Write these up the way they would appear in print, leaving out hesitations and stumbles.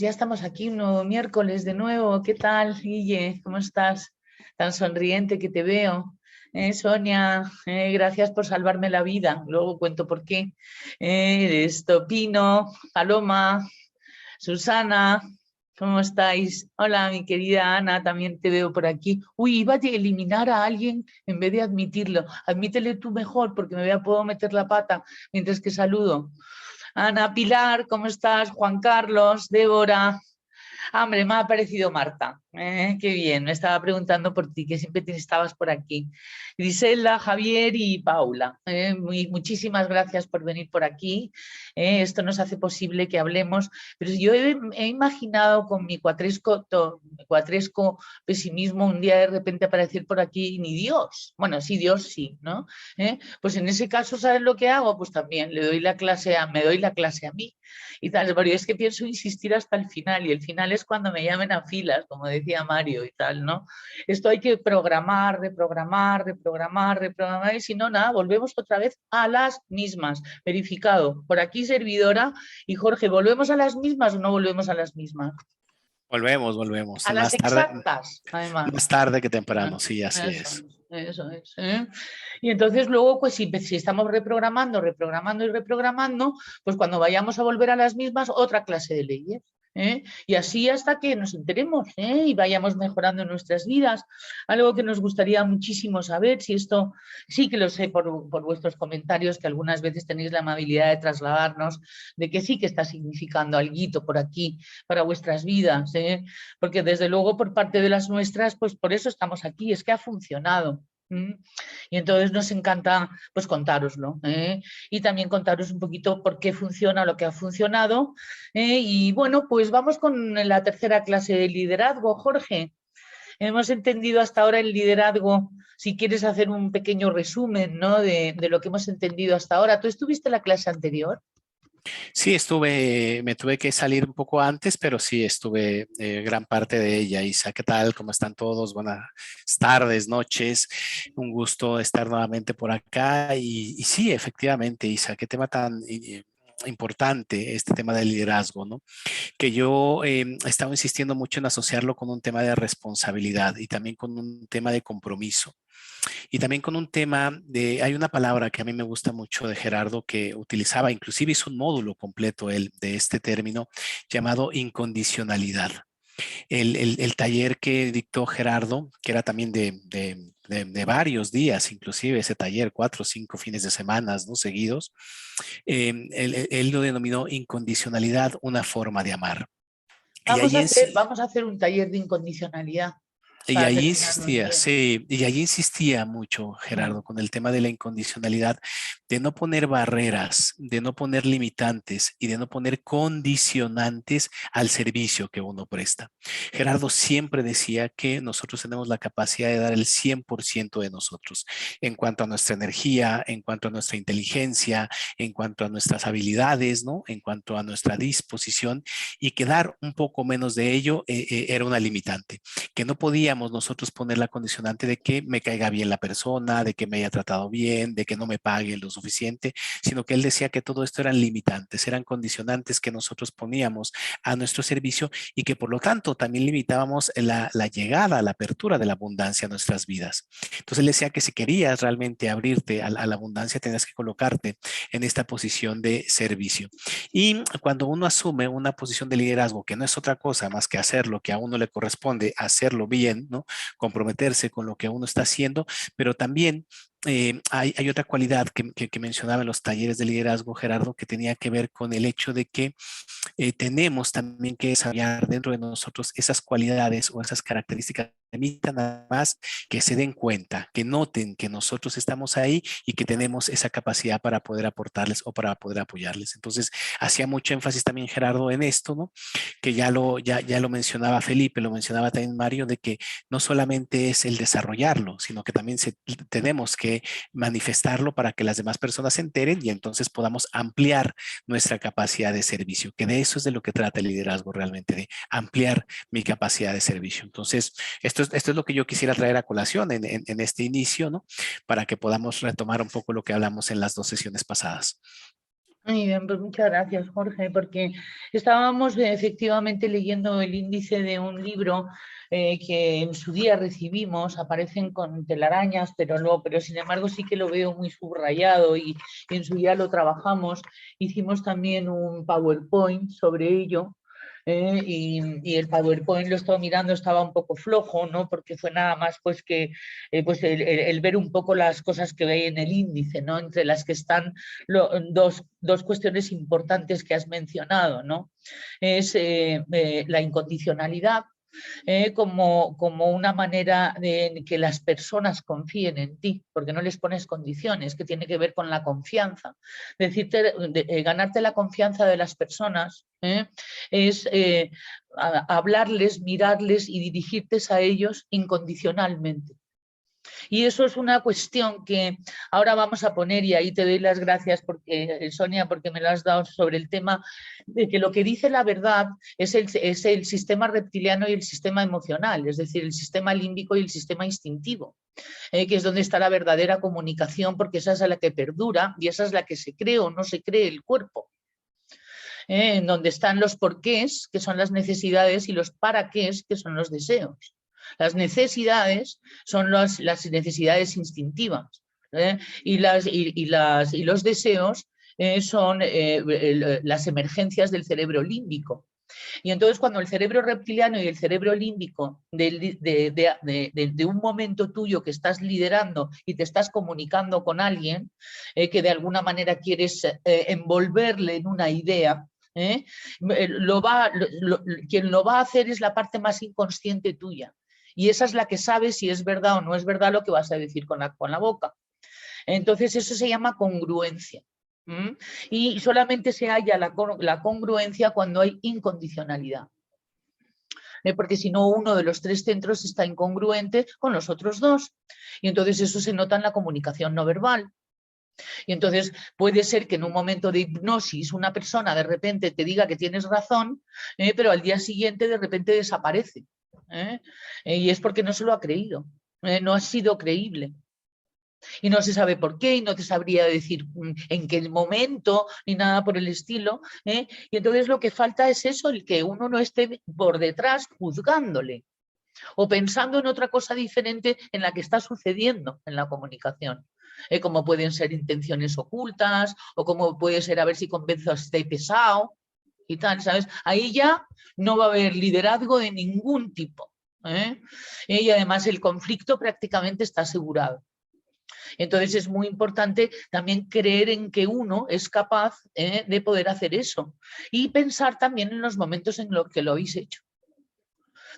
Ya estamos aquí un nuevo miércoles de nuevo. ¿Qué tal, Guille? ¿Cómo estás? Tan sonriente que te veo. Sonia, gracias por salvarme la vida. Luego cuento por qué. Eres Topino, Paloma, Susana, ¿cómo estáis? Hola, mi querida Ana, también te veo por aquí. Uy, iba a eliminar a alguien en vez de admitirlo. Admítele tú mejor porque puedo meter la pata mientras que saludo. Ana, Pilar, ¿cómo estás? Juan Carlos, Débora. Hombre, me ha aparecido Marta. Qué bien, me estaba preguntando por ti, que siempre estabas por aquí. Griselda, Javier y Paula. Muchísimas gracias por venir por aquí. Esto nos hace posible que hablemos. Pero yo he imaginado con mi cuatresco pesimismo un día de repente aparecer por aquí y ni Dios. Bueno, sí, Dios sí, ¿no? Pues en ese caso, ¿sabes lo que hago? Pues también me doy la clase a mí y tal, pero es que pienso insistir hasta el final y el final es cuando me llamen a filas, como decía Mario y tal, ¿no? Esto hay que programar, reprogramar, reprogramar, reprogramar y si no, nada, volvemos otra vez a las mismas. Verificado. Por aquí, servidora y Jorge, ¿volvemos a las mismas o no volvemos a las mismas? Volvemos. A las exactas, Más además. tarde que temprano, sí, así Eso es. eso es. Y entonces luego, pues si estamos reprogramando, reprogramando y reprogramando, pues cuando vayamos a volver a las mismas, otra clase de leyes. Y así hasta que nos enteremos y vayamos mejorando en nuestras vidas. Algo que nos gustaría muchísimo saber, si esto sí que lo sé por vuestros comentarios, que algunas veces tenéis la amabilidad de trasladarnos, de que sí que está significando alguito por aquí para vuestras vidas, porque desde luego por parte de las nuestras, pues por eso estamos aquí, es que ha funcionado. Y entonces nos encanta pues contároslo y también contaros un poquito por qué funciona lo que ha funcionado. Y bueno, pues vamos con la tercera clase de liderazgo, Jorge. Hemos entendido hasta ahora el liderazgo. Si quieres hacer un pequeño resumen, ¿no? de lo que hemos entendido hasta ahora. ¿Tú estuviste en la clase anterior? Sí, me tuve que salir un poco antes, pero sí estuve gran parte de ella. Isa, ¿qué tal? ¿Cómo están todos? Buenas tardes, noches. Un gusto estar nuevamente por acá. Y sí, efectivamente, Isa, qué tema tan importante este tema del liderazgo, ¿no? Que yo he estado insistiendo mucho en asociarlo con un tema de responsabilidad y también con un tema de compromiso. Y también con un tema hay una palabra que a mí me gusta mucho de Gerardo que utilizaba, inclusive hizo un módulo completo él de este término llamado incondicionalidad. El taller que dictó Gerardo, que era también de varios días, inclusive ese taller, 4 o 5 fines de semana, ¿no? Seguidos, él lo denominó incondicionalidad, una forma de amar. Y Vamos allí, a en, hacer, vamos a hacer un taller de incondicionalidad Y para allí terminarlo en insistía, bien. sí, y allí insistía mucho Gerardo con el tema de la incondicionalidad, de no poner barreras, de no poner limitantes y de no poner condicionantes al servicio que uno presta. Gerardo siempre decía que nosotros tenemos la capacidad de dar el 100% de nosotros en cuanto a nuestra energía, en cuanto a nuestra inteligencia, en cuanto a nuestras habilidades, ¿no? En cuanto a nuestra disposición y que dar un poco menos de ello era una limitante que no podíamos nosotros poner la condicionante de que me caiga bien la persona, de que me haya tratado bien, de que no me pague lo suficiente, sino que él decía que todo esto eran limitantes, eran condicionantes que nosotros poníamos a nuestro servicio y que por lo tanto también limitábamos la llegada, la apertura de la abundancia a nuestras vidas. Entonces él decía que si querías realmente abrirte a la abundancia, tenías que colocarte en esta posición de servicio. Y cuando uno asume una posición de liderazgo, que no es otra cosa más que hacer lo que a uno le corresponde, hacerlo bien, ¿no? Comprometerse con lo que uno está haciendo, pero también hay otra cualidad que mencionaba en los talleres de liderazgo, Gerardo, que tenía que ver con el hecho de que tenemos también que desarrollar dentro de nosotros esas cualidades o esas características que permitan nada más que se den cuenta, que noten que nosotros estamos ahí y que tenemos esa capacidad para poder aportarles o para poder apoyarles. Entonces, hacía mucho énfasis también Gerardo en esto, ¿no? Que ya lo mencionaba Felipe, lo mencionaba también Mario, de que no solamente es el desarrollarlo, sino que también tenemos que manifestarlo para que las demás personas se enteren y entonces podamos ampliar nuestra capacidad de servicio, que de eso es de lo que trata el liderazgo realmente, de ampliar mi capacidad de servicio. Entonces, esto es lo que yo quisiera traer a colación en este inicio, ¿no? Para que podamos retomar un poco lo que hablamos en las 2 sesiones pasadas. Muy bien, pues muchas gracias, Jorge, porque estábamos efectivamente leyendo el índice de un libro que en su día recibimos, aparecen con telarañas, pero no, pero sin embargo sí que lo veo muy subrayado y en su día lo trabajamos. Hicimos también un PowerPoint sobre ello. Y el PowerPoint lo estaba mirando, estaba un poco flojo, ¿no? Porque fue nada más pues que pues el ver un poco las cosas que veis en el índice, ¿no? Entre las que están dos cuestiones importantes que has mencionado, ¿no? Es la incondicionalidad, como una manera de que las personas confíen en ti, porque no les pones condiciones, que tiene que ver con la confianza. Decirte, ganarte la confianza de las personas es hablarles, mirarles y dirigirte a ellos incondicionalmente. Y eso es una cuestión que ahora vamos a poner, y ahí te doy las gracias, porque, Sonia, porque me lo has dado sobre el tema de que lo que dice la verdad es el sistema reptiliano y el sistema emocional, es decir, el sistema límbico y el sistema instintivo, que es donde está la verdadera comunicación, porque esa es la que perdura y esa es la que se cree o no se cree el cuerpo. En donde están los porqués, que son las necesidades, y los para qué, que son los deseos. Las necesidades son las necesidades instintivas, y los deseos son las emergencias del cerebro límbico. Y entonces cuando el cerebro reptiliano y el cerebro límbico de un momento tuyo que estás liderando y te estás comunicando con alguien, que de alguna manera quieres envolverle en una idea, quien lo va a hacer es la parte más inconsciente tuya. Y esa es la que sabe si es verdad o no es verdad lo que vas a decir con la boca. Entonces eso se llama congruencia. Y solamente se halla la congruencia cuando hay incondicionalidad. Porque si no, uno de los tres centros está incongruente con los otros dos. Y entonces eso se nota en la comunicación no verbal. Y entonces puede ser que en un momento de hipnosis una persona de repente te diga que tienes razón, pero al día siguiente de repente desaparece. Y es porque no se lo ha creído, no ha sido creíble. Y no se sabe por qué, y no te sabría decir en qué momento, ni nada por el estilo. Y entonces lo que falta es eso, el que uno no esté por detrás juzgándole o pensando en otra cosa diferente en la que está sucediendo en la comunicación. Como pueden ser intenciones ocultas, o como puede ser a ver si convenzo a este pesado y tal, ¿sabes? Ahí ya no va a haber liderazgo de ningún tipo. Y además el conflicto prácticamente está asegurado. Entonces es muy importante también creer en que uno es capaz de poder hacer eso y pensar también en los momentos en los que lo habéis hecho.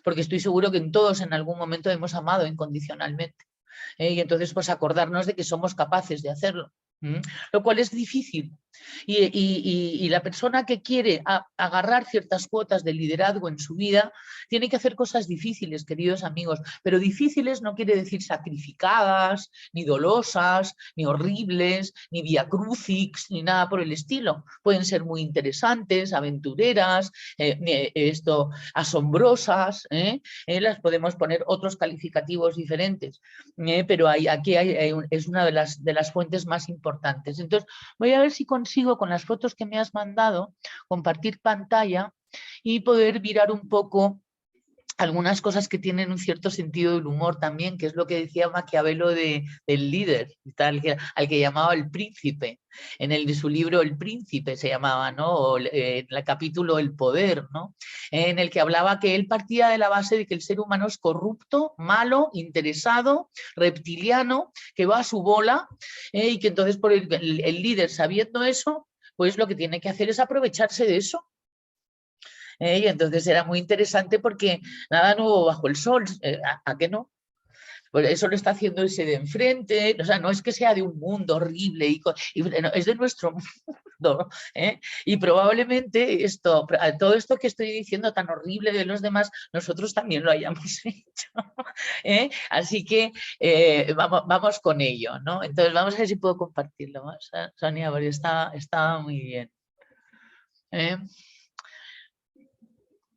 Porque estoy seguro que en todos en algún momento hemos amado incondicionalmente. Y entonces pues acordarnos de que somos capaces de hacerlo. Lo cual es difícil. Y la persona que quiere agarrar ciertas cuotas de liderazgo en su vida tiene que hacer cosas difíciles, queridos amigos, pero difíciles no quiere decir sacrificadas, ni dolosas, ni horribles, ni via crucix, ni nada por el estilo. Pueden ser muy interesantes, aventureras, asombrosas, las podemos poner otros calificativos diferentes, pero aquí es una de las fuentes más importantes. Entonces, voy a ver si consigo con las fotos que me has mandado compartir pantalla y poder mirar un poco algunas cosas que tienen un cierto sentido del humor también, que es lo que decía Maquiavelo del líder, al que llamaba el príncipe. De su libro El Príncipe se llamaba, ¿no? O, en el capítulo El Poder, ¿no? En el que hablaba que él partía de la base de que el ser humano es corrupto, malo, interesado, reptiliano, que va a su bola, y que entonces por el líder, sabiendo eso, pues lo que tiene que hacer es aprovecharse de eso. Y entonces era muy interesante porque nada nuevo bajo el sol, ¿a qué no? Pues eso lo está haciendo ese de enfrente, o sea, no es que sea de un mundo horrible, no, es de nuestro mundo, y probablemente todo esto que estoy diciendo tan horrible de los demás, nosotros también lo hayamos hecho, así que vamos con ello, ¿no? Entonces vamos a ver si puedo compartirlo más, Sonia, porque está muy bien.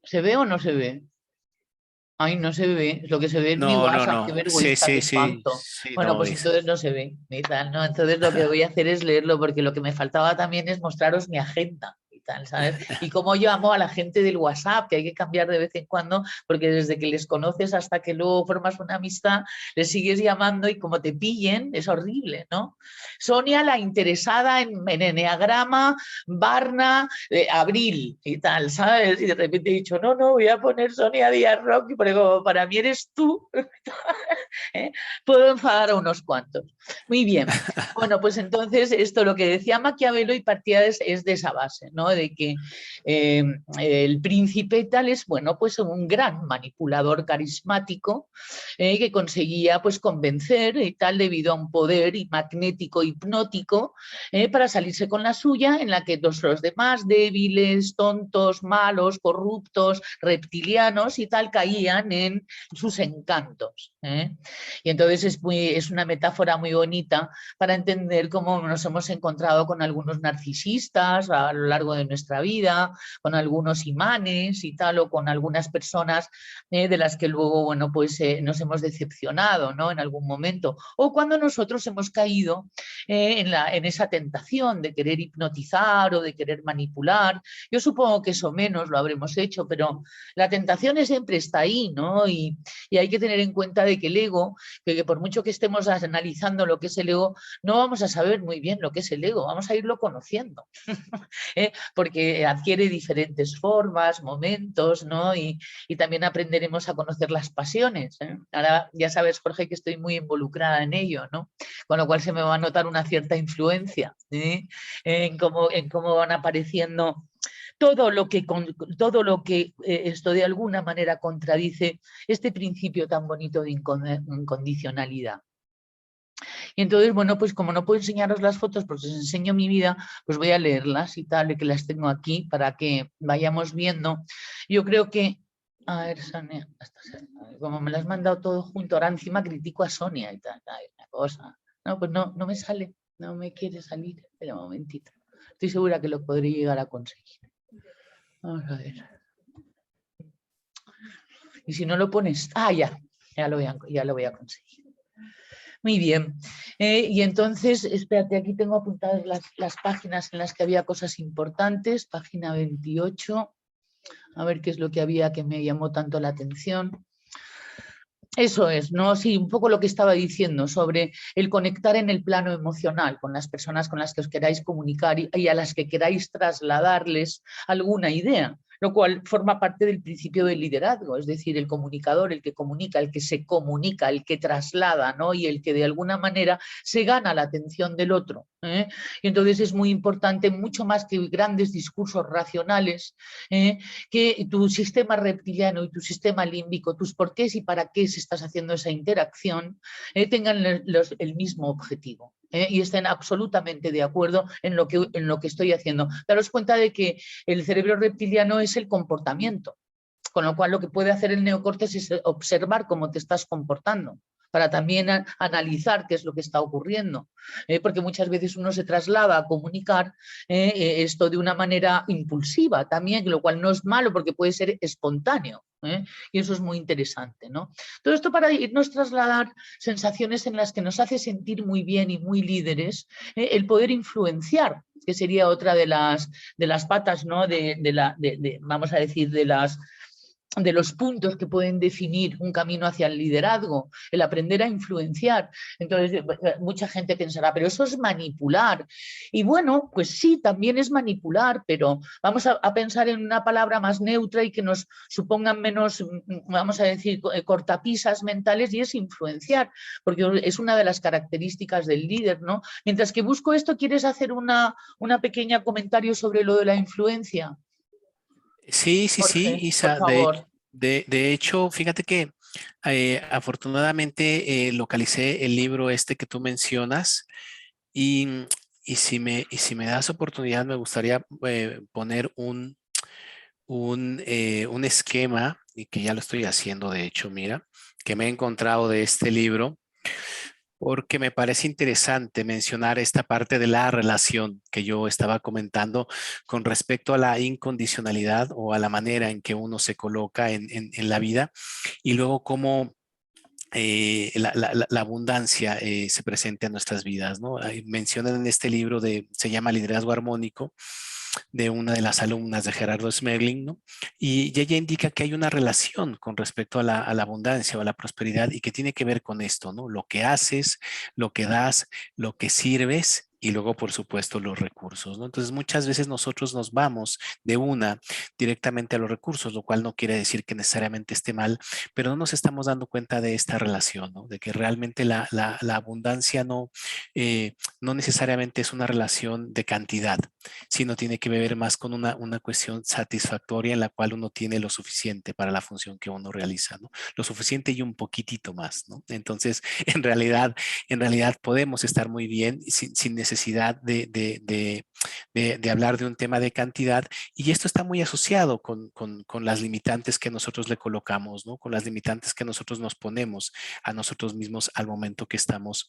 ¿Se ve o no se ve? Ay, no se ve, es lo que se ve en mi No, no, WhatsApp, qué no. Sí, vergüenza, qué sí, sí, espanto. sí, Bueno, no pues ves. entonces no se ve, y tal, ¿no? Entonces lo que voy a hacer es leerlo, porque lo que me faltaba también es mostraros mi agenda y tal, ¿sabes? Y cómo yo amo a la gente del WhatsApp, que hay que cambiar de vez en cuando, porque desde que les conoces hasta que luego formas una amistad, les sigues llamando y como te pillen, es horrible, ¿no? Sonia, la interesada en eneagrama, Barna, Abril y tal, ¿sabes? Y de repente he dicho, no, no, voy a poner Sonia Díaz Rock, porque como para mí eres tú, ¿eh? Puedo enfadar a unos cuantos. Muy bien. Bueno, pues entonces esto lo que decía Maquiavelo y partía es de esa base, ¿no? De que eh, el príncipe tal es, bueno, pues un gran manipulador carismático que conseguía pues convencer y tal debido a un poder magnético hipnótico para salirse con la suya en la que los demás débiles, tontos, malos, corruptos, reptilianos y tal caían en sus encantos. Y entonces es una metáfora muy bonita para entender cómo nos hemos encontrado con algunos narcisistas a lo largo de nuestra vida, con algunos imanes y tal, o con algunas personas de las que luego, bueno, pues nos hemos decepcionado, ¿no? En algún momento. O cuando nosotros hemos caído en esa tentación de querer hipnotizar o de querer manipular. Yo supongo que eso menos lo habremos hecho, pero la tentación siempre está ahí, ¿no? Y hay que tener en cuenta de que el ego, que por mucho que estemos analizando lo que es el ego, no vamos a saber muy bien lo que es el ego, vamos a irlo conociendo, porque adquiere diferentes formas, momentos, ¿no? Y también aprenderemos a conocer las pasiones. Ahora ya sabes, Jorge, que estoy muy involucrada en ello, ¿no? Con lo cual se me va a notar una cierta influencia en cómo van apareciendo todo lo que esto de alguna manera contradice este principio tan bonito de incondicionalidad. Y entonces, bueno, pues como no puedo enseñaros las fotos porque os enseño mi vida, pues voy a leerlas y tal, que las tengo aquí para que vayamos viendo. Yo creo que, a ver, Sonia, como me las has mandado todo junto, ahora encima critico a Sonia y tal, una cosa. No, pues no, no me sale, no me quiere salir. Espera un momentito. Estoy segura que lo podré llegar a conseguir. Vamos a ver. Y si no lo pones, ya lo voy a conseguir. Muy bien. Y entonces, espérate, aquí tengo apuntadas las páginas en las que había cosas importantes. Página 28. A ver qué es lo que había que me llamó tanto la atención. Eso es, ¿no? Sí, un poco lo que estaba diciendo sobre el conectar en el plano emocional con las personas con las que os queráis comunicar y a las que queráis trasladarles alguna idea, lo cual forma parte del principio del liderazgo, es decir, el comunicador, el que comunica, el que se comunica, el que traslada, ¿no? Y el que de alguna manera se gana la atención del otro. Y entonces es muy importante, mucho más que grandes discursos racionales, que tu sistema reptiliano y tu sistema límbico, tus porqués y para qué se estás haciendo esa interacción, tengan el mismo objetivo. Y estén absolutamente de acuerdo en lo que estoy haciendo. Daros cuenta de que el cerebro reptiliano es el comportamiento, con lo cual lo que puede hacer el neocórtex es observar cómo te estás comportando para también analizar qué es lo que está ocurriendo, porque muchas veces uno se traslada a comunicar esto de una manera impulsiva también, lo cual no es malo porque puede ser espontáneo. Y eso es muy interesante, ¿no? Todo esto para irnos trasladar sensaciones en las que nos hace sentir muy bien y muy líderes, el poder influenciar, que sería otra de las patas, ¿no? Vamos a decir, de los puntos que pueden definir un camino hacia el liderazgo, el aprender a influenciar. Entonces, mucha gente pensará, pero eso es manipular. Y bueno, pues sí, también es manipular, pero vamos a pensar en una palabra más neutra y que nos supongan menos, vamos a decir, cortapisas mentales, y es influenciar, porque es una de las características del líder, ¿no? Mientras que busco esto, ¿quieres hacer una pequeña comentario sobre lo de la influencia? Sí, sí, sí, Jorge, por Isa. favor. De hecho, fíjate que afortunadamente localicé el libro este que tú mencionas y, y si me das oportunidad, me gustaría poner un esquema, y que ya lo estoy haciendo, de hecho, mira, que me he encontrado de este libro, Porque me parece interesante mencionar esta parte de la relación que yo estaba comentando con respecto a la incondicionalidad o a la manera en que uno se coloca en la vida y luego cómo la abundancia se presenta en nuestras vidas, ¿no? Mencionan en este libro se llama Liderazgo Armónico, de una de las alumnas de Gerardo Smerling, ¿no? Y ella indica que hay una relación con respecto a la abundancia o a la prosperidad y que tiene que ver con esto, ¿no? Lo que haces, lo que das, lo que sirves y luego, por supuesto, los recursos, ¿no? Entonces, muchas veces nosotros nos vamos de una directamente a los recursos, lo cual no quiere decir que necesariamente esté mal, pero no nos estamos dando cuenta de esta relación, ¿no? De que realmente la abundancia no necesariamente es una relación de cantidad, sino tiene que ver más con una cuestión satisfactoria en la cual uno tiene lo suficiente para la función que uno realiza, ¿no? Lo suficiente y un poquitito más, ¿no? Entonces, en realidad podemos estar muy bien sin necesidad de hablar de un tema de cantidad, y esto está muy asociado con las limitantes que nosotros le colocamos, ¿no? Con las limitantes que nosotros nos ponemos a nosotros mismos al momento que estamos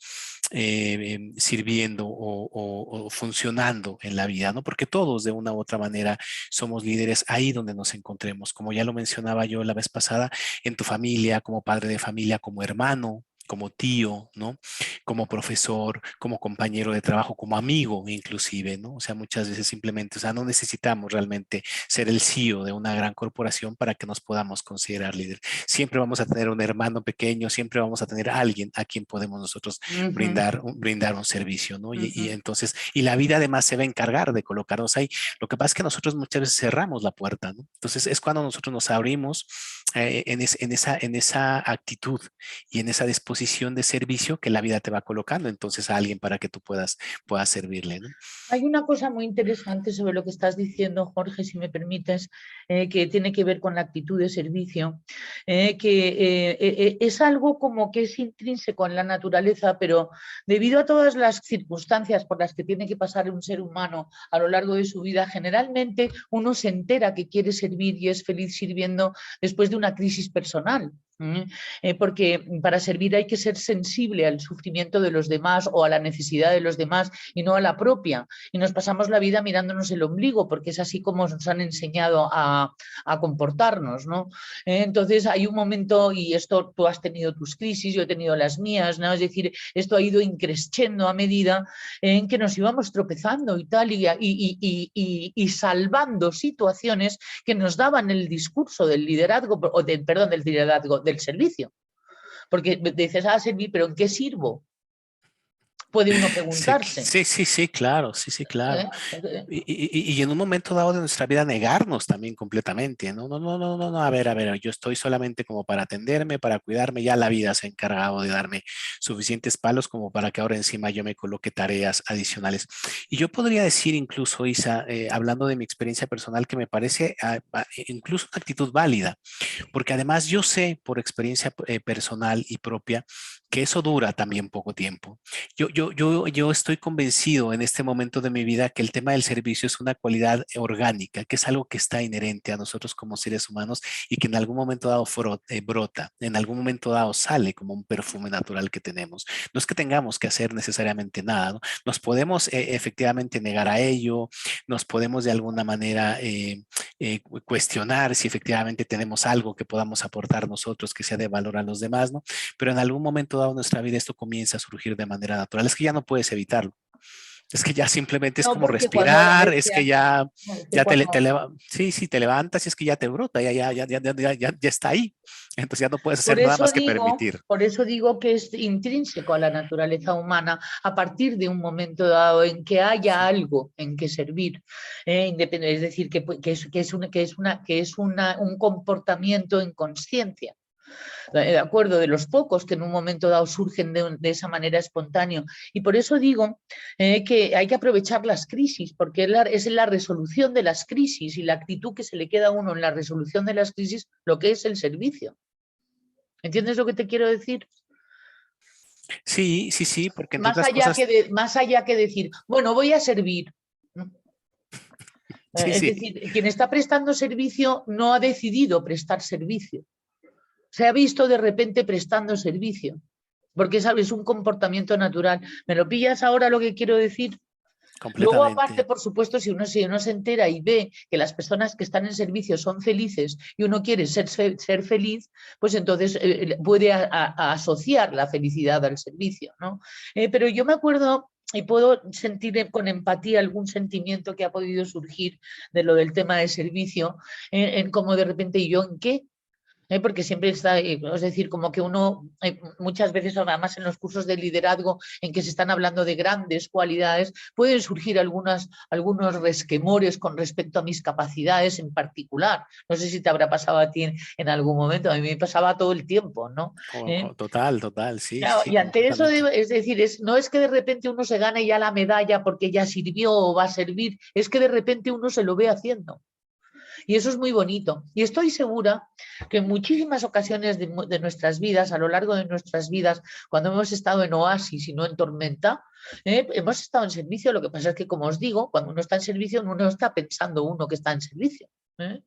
sirviendo o funcionando en la vida, ¿no? Porque todos de una u otra manera somos líderes ahí donde nos encontremos, como ya lo mencionaba yo la vez pasada, en tu familia, como padre de familia, como hermano, como tío, ¿no? Como profesor, como compañero de trabajo, como amigo inclusive, ¿no? O sea, muchas veces simplemente, o sea, no necesitamos realmente ser el CEO de una gran corporación para que nos podamos considerar líder. Siempre vamos a tener un hermano pequeño, siempre vamos a tener a alguien a quien podemos nosotros Ujú, brindar un servicio, ¿no? Y ujú. entonces, y la vida además se va a encargar de colocarnos ahí. Lo que pasa es que nosotros muchas veces cerramos la puerta, ¿no? Entonces es cuando nosotros nos abrimos en esa actitud y en esa disposición de servicio que la vida te va colocando entonces a alguien para que tú puedas servirle, ¿no? Hay una cosa muy interesante sobre lo que estás diciendo, Jorge, si me permites, que tiene que ver con la actitud de servicio, que es algo como que es intrínseco en la naturaleza, pero debido a todas las circunstancias por las que tiene que pasar un ser humano a lo largo de su vida, generalmente uno se entera que quiere servir y es feliz sirviendo después de una crisis personal. Porque para servir hay que ser sensible al sufrimiento de los demás o a la necesidad de los demás y no a la propia. Y nos pasamos la vida mirándonos el ombligo, porque es así como nos han enseñado a comportarnos, ¿no? Entonces hay un momento, y esto tú has tenido tus crisis, yo he tenido las mías, ¿no? Es decir, esto ha ido increciendo a medida en que nos íbamos tropezando y tal, y salvando situaciones que nos daban el discurso del liderazgo, o perdón, del liderazgo, del servicio. Porque dices, servir, pero ¿en qué sirvo? Puede uno Sí, preguntarse. sí, sí, sí, claro, sí, sí, claro. ¿Eh? Y en un momento dado de nuestra vida negarnos también completamente. No, no, no, no, no, no, a ver, yo estoy solamente como para atenderme, para cuidarme, ya la vida se ha encargado de darme suficientes palos como para que ahora encima yo me coloque tareas adicionales. Y yo podría decir incluso, Isa, hablando de mi experiencia personal, que me parece incluso una actitud válida, porque además yo sé por experiencia personal y propia que eso dura también poco tiempo. Yo estoy convencido en este momento de mi vida que el tema del servicio es una cualidad orgánica, que es algo que está inherente a nosotros como seres humanos y que en algún momento dado brota, en algún momento dado sale como un perfume natural que tenemos. No es que tengamos que hacer necesariamente nada, ¿no? Nos podemos efectivamente negar a ello, nos podemos de alguna manera cuestionar si efectivamente tenemos algo que podamos aportar nosotros que sea de valor a los demás, ¿no? Pero en algún momento dado en nuestra vida esto comienza a surgir de manera natural. Es que ya no puedes evitarlo. Es que ya simplemente es No, como porque cuando respirar, es que ya, es que cuando, sí, sí, te levantas y es que ya te brota, ya está ahí. Entonces ya no puedes hacer por nada eso más que digo, permitir. por eso digo que es intrínseco a la naturaleza humana a partir de un momento dado en que haya Sí. algo en que servir, es decir, que es un comportamiento en conciencia. De acuerdo, de los pocos que en un momento dado surgen de esa manera espontánea. Y por eso digo que hay que aprovechar las crisis, porque es la resolución de las crisis y la actitud que se le queda a uno en la resolución de las crisis lo que es el servicio. ¿Entiendes lo que te quiero decir? Sí, sí, sí, porque entre otras cosas, Más allá que decir, bueno, voy a servir. sí, Es sí, decir, quien está prestando servicio no ha decidido prestar servicio. Se ha visto de repente prestando servicio. porque es un comportamiento natural. ¿Me lo pillas ahora lo que quiero decir? Luego, aparte, Completamente. por supuesto, si uno se entera y ve que las personas que están en servicio son felices y uno quiere ser feliz, pues entonces puede asociar la felicidad al servicio, ¿no? Pero yo me acuerdo y puedo sentir con empatía algún sentimiento que ha podido surgir de lo del tema de servicio, en cómo de repente, ¿y yo en qué? Porque siempre está, es decir, como que uno, muchas veces, además en los cursos de liderazgo en que se están hablando de grandes cualidades, pueden surgir algunos resquemores con respecto a mis capacidades en particular. No sé si te habrá pasado a ti en algún momento, a mí me pasaba todo el tiempo, ¿no? Total, total, sí, Claro, sí, y ante eso, completamente. es decir, no es que de repente uno se gane ya la medalla porque ya sirvió o va a servir, es que de repente uno se lo ve haciendo. Y eso es muy bonito. Y estoy segura que en muchísimas ocasiones de nuestras vidas, a lo largo de nuestras vidas, cuando hemos estado en oasis y no en tormenta, hemos estado en servicio. Lo que pasa es que, como os digo, cuando uno está en servicio, uno no está pensando uno que está en servicio. ¿Eh? Y entonces,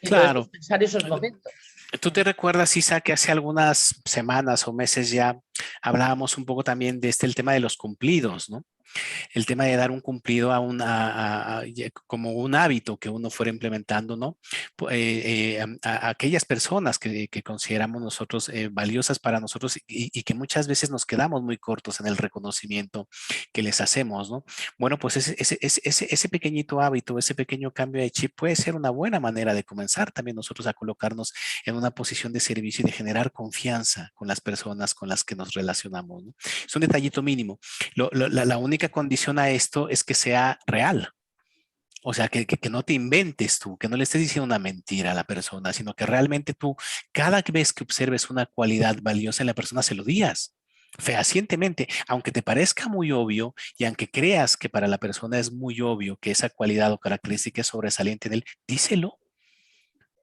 pues, Claro. pensar esos momentos. ¿Tú te recuerdas, Isa, que hace algunas semanas o meses ya hablábamos un poco también de el tema de los cumplidos, ¿no? El tema de dar un cumplido como un hábito que uno fuera implementando, ¿no? A aquellas personas que consideramos nosotros valiosas para nosotros y que muchas veces nos quedamos muy cortos en el reconocimiento que les hacemos, ¿no? Bueno, pues ese pequeñito hábito, ese pequeño cambio de chip puede ser una buena manera de comenzar también nosotros a colocarnos en una posición de servicio y de generar confianza con las personas con las que nos relacionamos, ¿no? Es un detallito mínimo. La única condición a esto es que sea real. O sea, que no te inventes tú, que no le estés diciendo una mentira a la persona, sino que realmente tú, cada vez que observes una cualidad valiosa en la persona, se lo digas fehacientemente, aunque te parezca muy obvio y aunque creas que para la persona es muy obvio que esa cualidad o característica es sobresaliente en él, díselo.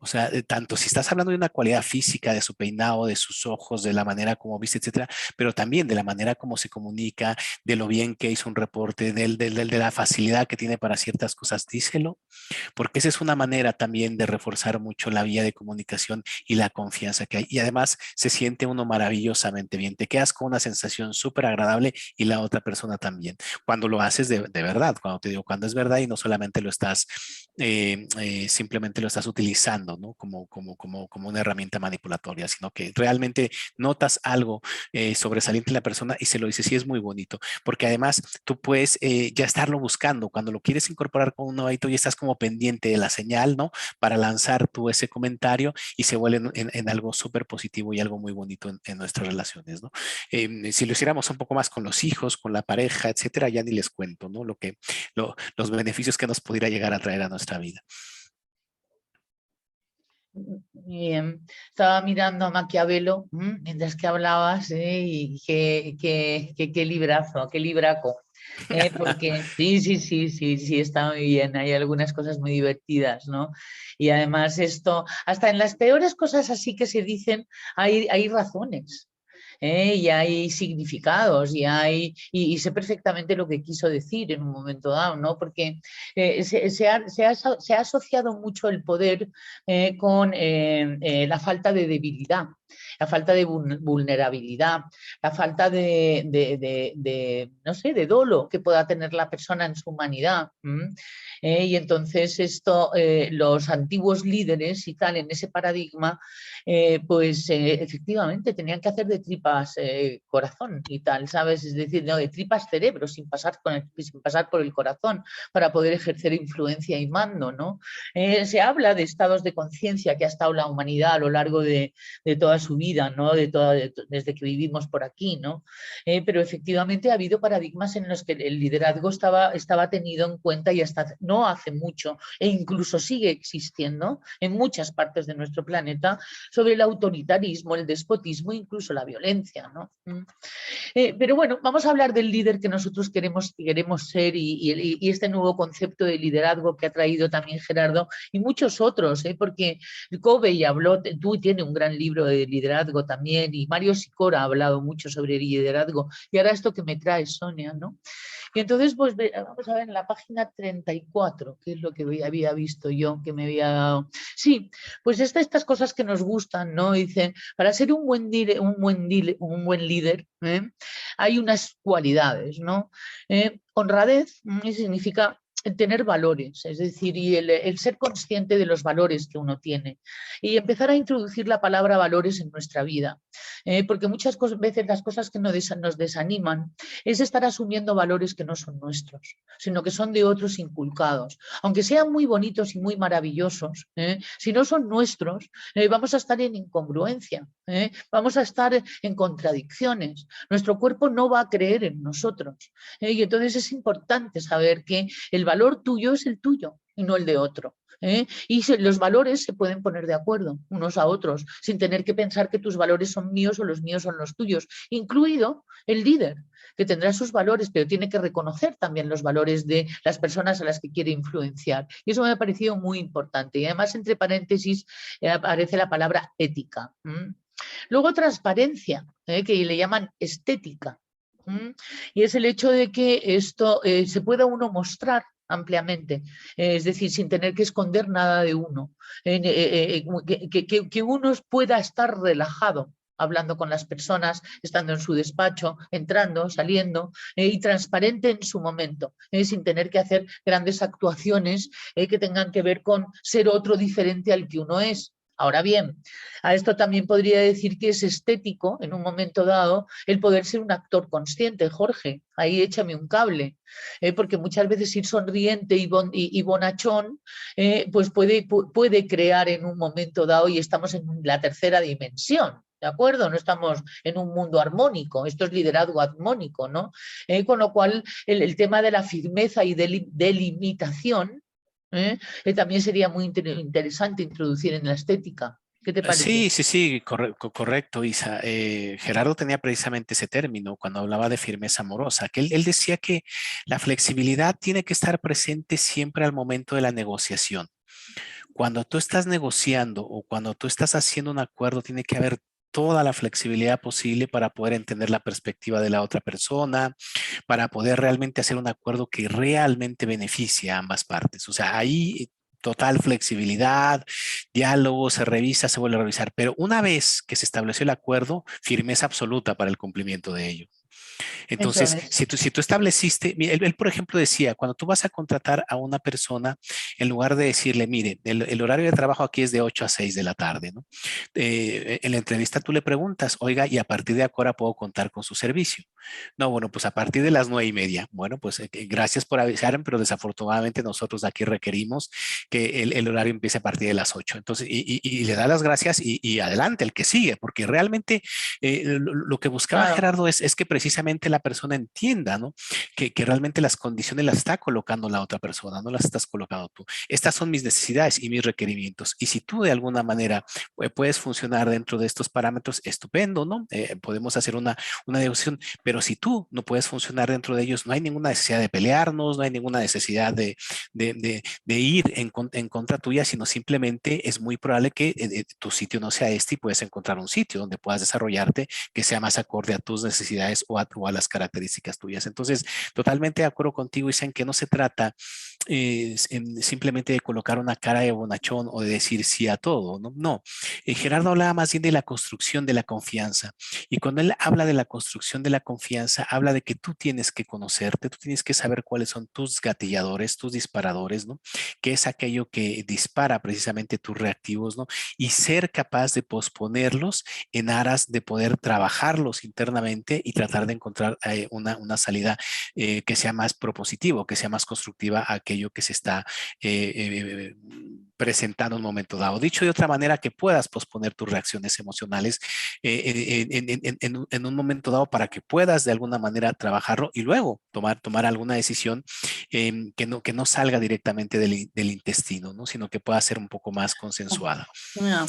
O sea, tanto si estás hablando de una cualidad física, de su peinado, de sus ojos, de la manera como viste, etcétera, pero también de la manera como se comunica, de lo bien que hizo un reporte, de la facilidad que tiene para ciertas cosas, díselo, porque esa es una manera también de reforzar mucho la vía de comunicación y la confianza que hay. Y además se siente uno maravillosamente bien, te quedas con una sensación súper agradable y la otra persona también. Cuando lo haces de verdad, cuando te digo cuando es verdad y no solamente lo estás, simplemente lo estás utilizando, ¿no? Como una herramienta manipulatoria, sino que realmente notas algo sobresaliente en la persona y se lo dices y es muy bonito, porque además tú puedes ya estarlo buscando, cuando lo quieres incorporar con un nuevo hábito y estás como pendiente de la señal, ¿no? Para lanzar tú ese comentario y se vuelve en algo súper positivo y algo muy bonito en nuestras relaciones, ¿no? Si lo hiciéramos un poco más con los hijos, con la pareja, etcétera, ya ni les cuento, ¿no? Los beneficios que nos pudiera llegar a traer a nuestra vida. Bien, estaba mirando a Maquiavelo mientras que hablabas, y qué librazo, qué libraco. Porque sí, sí, sí, sí, sí, está muy bien. Hay algunas cosas muy divertidas, ¿no? Y además esto, hasta en las peores cosas así que se dicen, hay razones. Y hay significados y sé perfectamente lo que quiso decir en un momento dado, ¿no? Porque se ha asociado mucho el poder con la falta de debilidad, la falta de vulnerabilidad, la falta no sé, de dolo que pueda tener la persona en su humanidad. Y entonces esto, los antiguos líderes y tal, en ese paradigma, pues efectivamente tenían que hacer de tripas corazón y tal, ¿sabes? Es decir, no, de tripas cerebro, sin pasar por el corazón, para poder ejercer influencia y mando, ¿no? Se habla de estados de conciencia que ha estado la humanidad a lo largo de toda su vida, ¿no? Desde que vivimos por aquí, ¿no? Pero efectivamente ha habido paradigmas en los que el liderazgo estaba tenido en cuenta y hasta no hace mucho, e incluso sigue existiendo en muchas partes de nuestro planeta, sobre el autoritarismo, el despotismo, incluso la violencia, ¿no? Pero bueno, vamos a hablar del líder que nosotros queremos ser y este nuevo concepto de liderazgo que ha traído también Gerardo y muchos otros, porque Covey habló, tú tienes un gran libro de liderazgo también y Mario Sicora ha hablado mucho sobre liderazgo y ahora esto que me trae Sonia, ¿no? Y entonces, pues vamos a ver en la página 34, que es lo que había visto yo, que me había dado. Sí, pues estas cosas que nos gustan, ¿no? Dicen, para ser un buen líder, hay unas cualidades, ¿no? Honradez significa tener valores, es decir, y el ser consciente de los valores que uno tiene y empezar a introducir la palabra valores en nuestra vida, porque muchas veces las cosas que nos desaniman es estar asumiendo valores que no son nuestros, sino que son de otros inculcados, aunque sean muy bonitos y muy maravillosos, si no son nuestros, vamos a estar en incongruencia, vamos a estar en contradicciones, nuestro cuerpo no va a creer en nosotros, y entonces es importante saber que el valor tuyo es el tuyo y no el de otro. Y los valores se pueden poner de acuerdo unos a otros sin tener que pensar que tus valores son míos o los míos son los tuyos, incluido el líder, que tendrá sus valores, pero tiene que reconocer también los valores de las personas a las que quiere influenciar. Y eso me ha parecido muy importante. Y además, entre paréntesis, aparece la palabra ética. Luego, transparencia, que le llaman estética. Y es el hecho de que esto se pueda uno mostrar ampliamente, es decir, sin tener que esconder nada de uno, que uno pueda estar relajado hablando con las personas, estando en su despacho, entrando, saliendo, y transparente en su momento, sin tener que hacer grandes actuaciones que tengan que ver con ser otro diferente al que uno es. Ahora bien, a esto también podría decir que es estético, en un momento dado, el poder ser un actor consciente. Jorge, ahí échame un cable, porque muchas veces ir sonriente y bonachón pues puede crear en un momento dado, y estamos en la tercera dimensión, ¿de acuerdo? No estamos en un mundo armónico, esto es liderazgo armónico, ¿no? Con lo cual, el tema de la firmeza y delimitación también sería muy interesante introducir en la estética. ¿Qué te parece? Sí, sí, sí, correcto, Isa. Gerardo tenía precisamente ese término cuando hablaba de firmeza amorosa, que él decía que la flexibilidad tiene que estar presente siempre al momento de la negociación. Cuando tú estás negociando o cuando tú estás haciendo un acuerdo, tiene que haber toda la flexibilidad posible para poder entender la perspectiva de la otra persona, para poder realmente hacer un acuerdo que realmente beneficie a ambas partes. O sea, ahí total flexibilidad, diálogo, se revisa, se vuelve a revisar, pero una vez que se estableció el acuerdo, firmeza absoluta para el cumplimiento de ello. Eso Entonces, es. si tú estableciste, él, por ejemplo decía, cuando tú vas a contratar a una persona, en lugar de decirle, mire, el horario de trabajo aquí es de 8 a 6 de la tarde, ¿no? En la entrevista tú le preguntas, oiga, y a partir de ahora puedo contar con su servicio. No, bueno, pues a partir de las 9:30. Bueno, pues gracias por avisar, pero desafortunadamente nosotros aquí requerimos que el horario empiece a partir de las 8. Entonces, y le da las gracias y adelante, el que sigue, porque realmente lo que buscaba Claro, Gerardo es que precisamente la persona entienda, ¿no? Que realmente las condiciones las está colocando la otra persona, no las estás colocando tú. Estas son mis necesidades y mis requerimientos. Y si tú de alguna manera puedes funcionar dentro de estos parámetros, estupendo, ¿no? Podemos hacer una negociación, pero si tú no puedes funcionar dentro de ellos, no hay ninguna necesidad de pelearnos, no hay ninguna necesidad de ir en contra tuya, sino simplemente es muy probable que tu sitio no sea este y puedes encontrar un sitio donde puedas desarrollarte que sea más acorde a tus necesidades o a las características tuyas. Entonces, totalmente de acuerdo contigo, dicen que no se trata simplemente de colocar una cara de bonachón o de decir sí a todo, ¿no? No, Gerardo hablaba más bien de la construcción de la confianza. Y cuando él habla de la construcción de la confianza, habla de que tú tienes que conocerte, tú tienes que saber cuáles son tus gatilladores, tus disparadores, ¿no? Que es aquello que dispara precisamente tus reactivos, ¿no? Y ser capaz de posponerlos en aras de poder trabajarlos internamente y tratar de encontrar una salida que sea más propositivo, que sea más constructiva a aquello que se está presentando en un momento dado. Dicho de otra manera, que puedas posponer tus reacciones emocionales en un momento dado para que puedas de alguna manera trabajarlo y luego tomar alguna decisión que no salga directamente del intestino, ¿no? Sino que pueda ser un poco más consensuada. mira,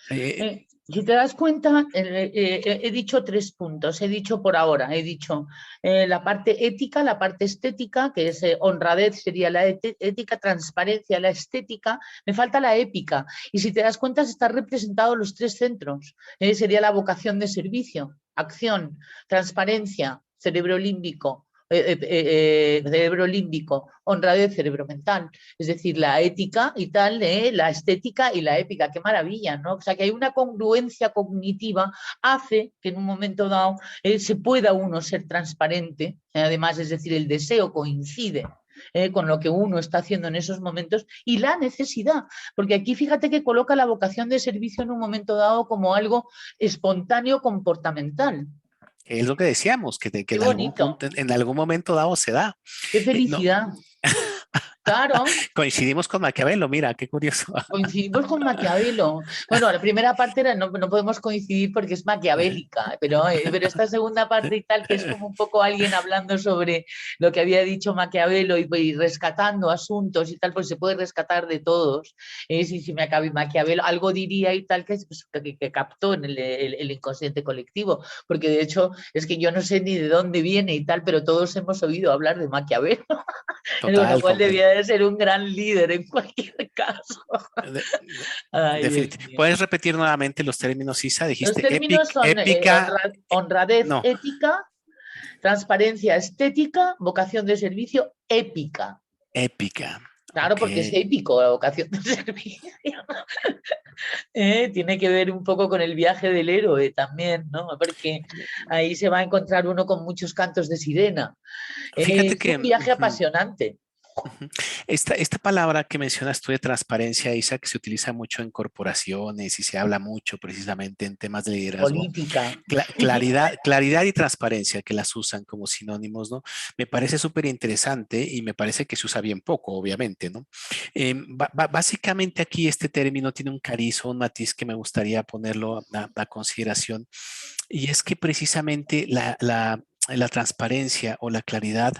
Eh, si te das cuenta, he dicho 3 puntos. He dicho por ahora, he dicho la parte ética, la parte estética, que es honradez, sería la ética, transparencia, la estética. Me falta la épica. Y si te das cuenta, están representados los 3 centros. Sería la vocación de servicio, acción, transparencia, cerebro límbico, cerebro límbico, honradez, cerebro mental. Es decir, la ética y tal, la estética y la épica. Qué maravilla, ¿no? O sea, que hay una congruencia cognitiva, hace que en un momento dado se pueda uno ser transparente. Además, es decir, el deseo coincide con lo que uno está haciendo en esos momentos y la necesidad, porque aquí fíjate que coloca la vocación de servicio en un momento dado como algo espontáneo comportamental. Es lo que decíamos, que Qué en algún bonito, punto, en algún momento dado se da. qué No, felicidad. Claro, coincidimos con Maquiavelo, mira, qué curioso. coincidimos con Maquiavelo. Bueno, la primera parte era, no, no podemos coincidir porque es maquiavélica, pero esta segunda parte y tal, que es como un poco alguien hablando sobre lo que había dicho Maquiavelo y rescatando asuntos y tal, pues se puede rescatar de todos. Si me acabé Maquiavelo, algo diría y tal pues, que captó en el inconsciente colectivo, porque de hecho es que yo no sé ni de dónde viene y tal, pero todos hemos oído hablar de Maquiavelo, con lo Total, cual debía de ser un gran líder en cualquier caso. Ay, Dios mío. ¿Puedes repetir nuevamente los términos, Isa? Los Dijiste términos son épica, honradez no, ética, transparencia estética, vocación de servicio épica. épica. Claro, Ok. porque es épico la vocación de servicio. Tiene que ver un poco con el viaje del héroe también, ¿no? Porque ahí se va a encontrar uno con muchos cantos de sirena. Fíjate Es que un viaje apasionante. ujú, esta palabra que mencionas tú de transparencia, Isa, que se utiliza mucho en corporaciones y se habla mucho precisamente en temas de liderazgo, Política. claridad y transparencia, que las usan como sinónimos, ¿no? Me parece súper interesante y me parece que se usa bien poco, obviamente, ¿no? Básicamente aquí este término tiene un cariz o un matiz que me gustaría ponerlo a consideración, y es que precisamente la transparencia o la claridad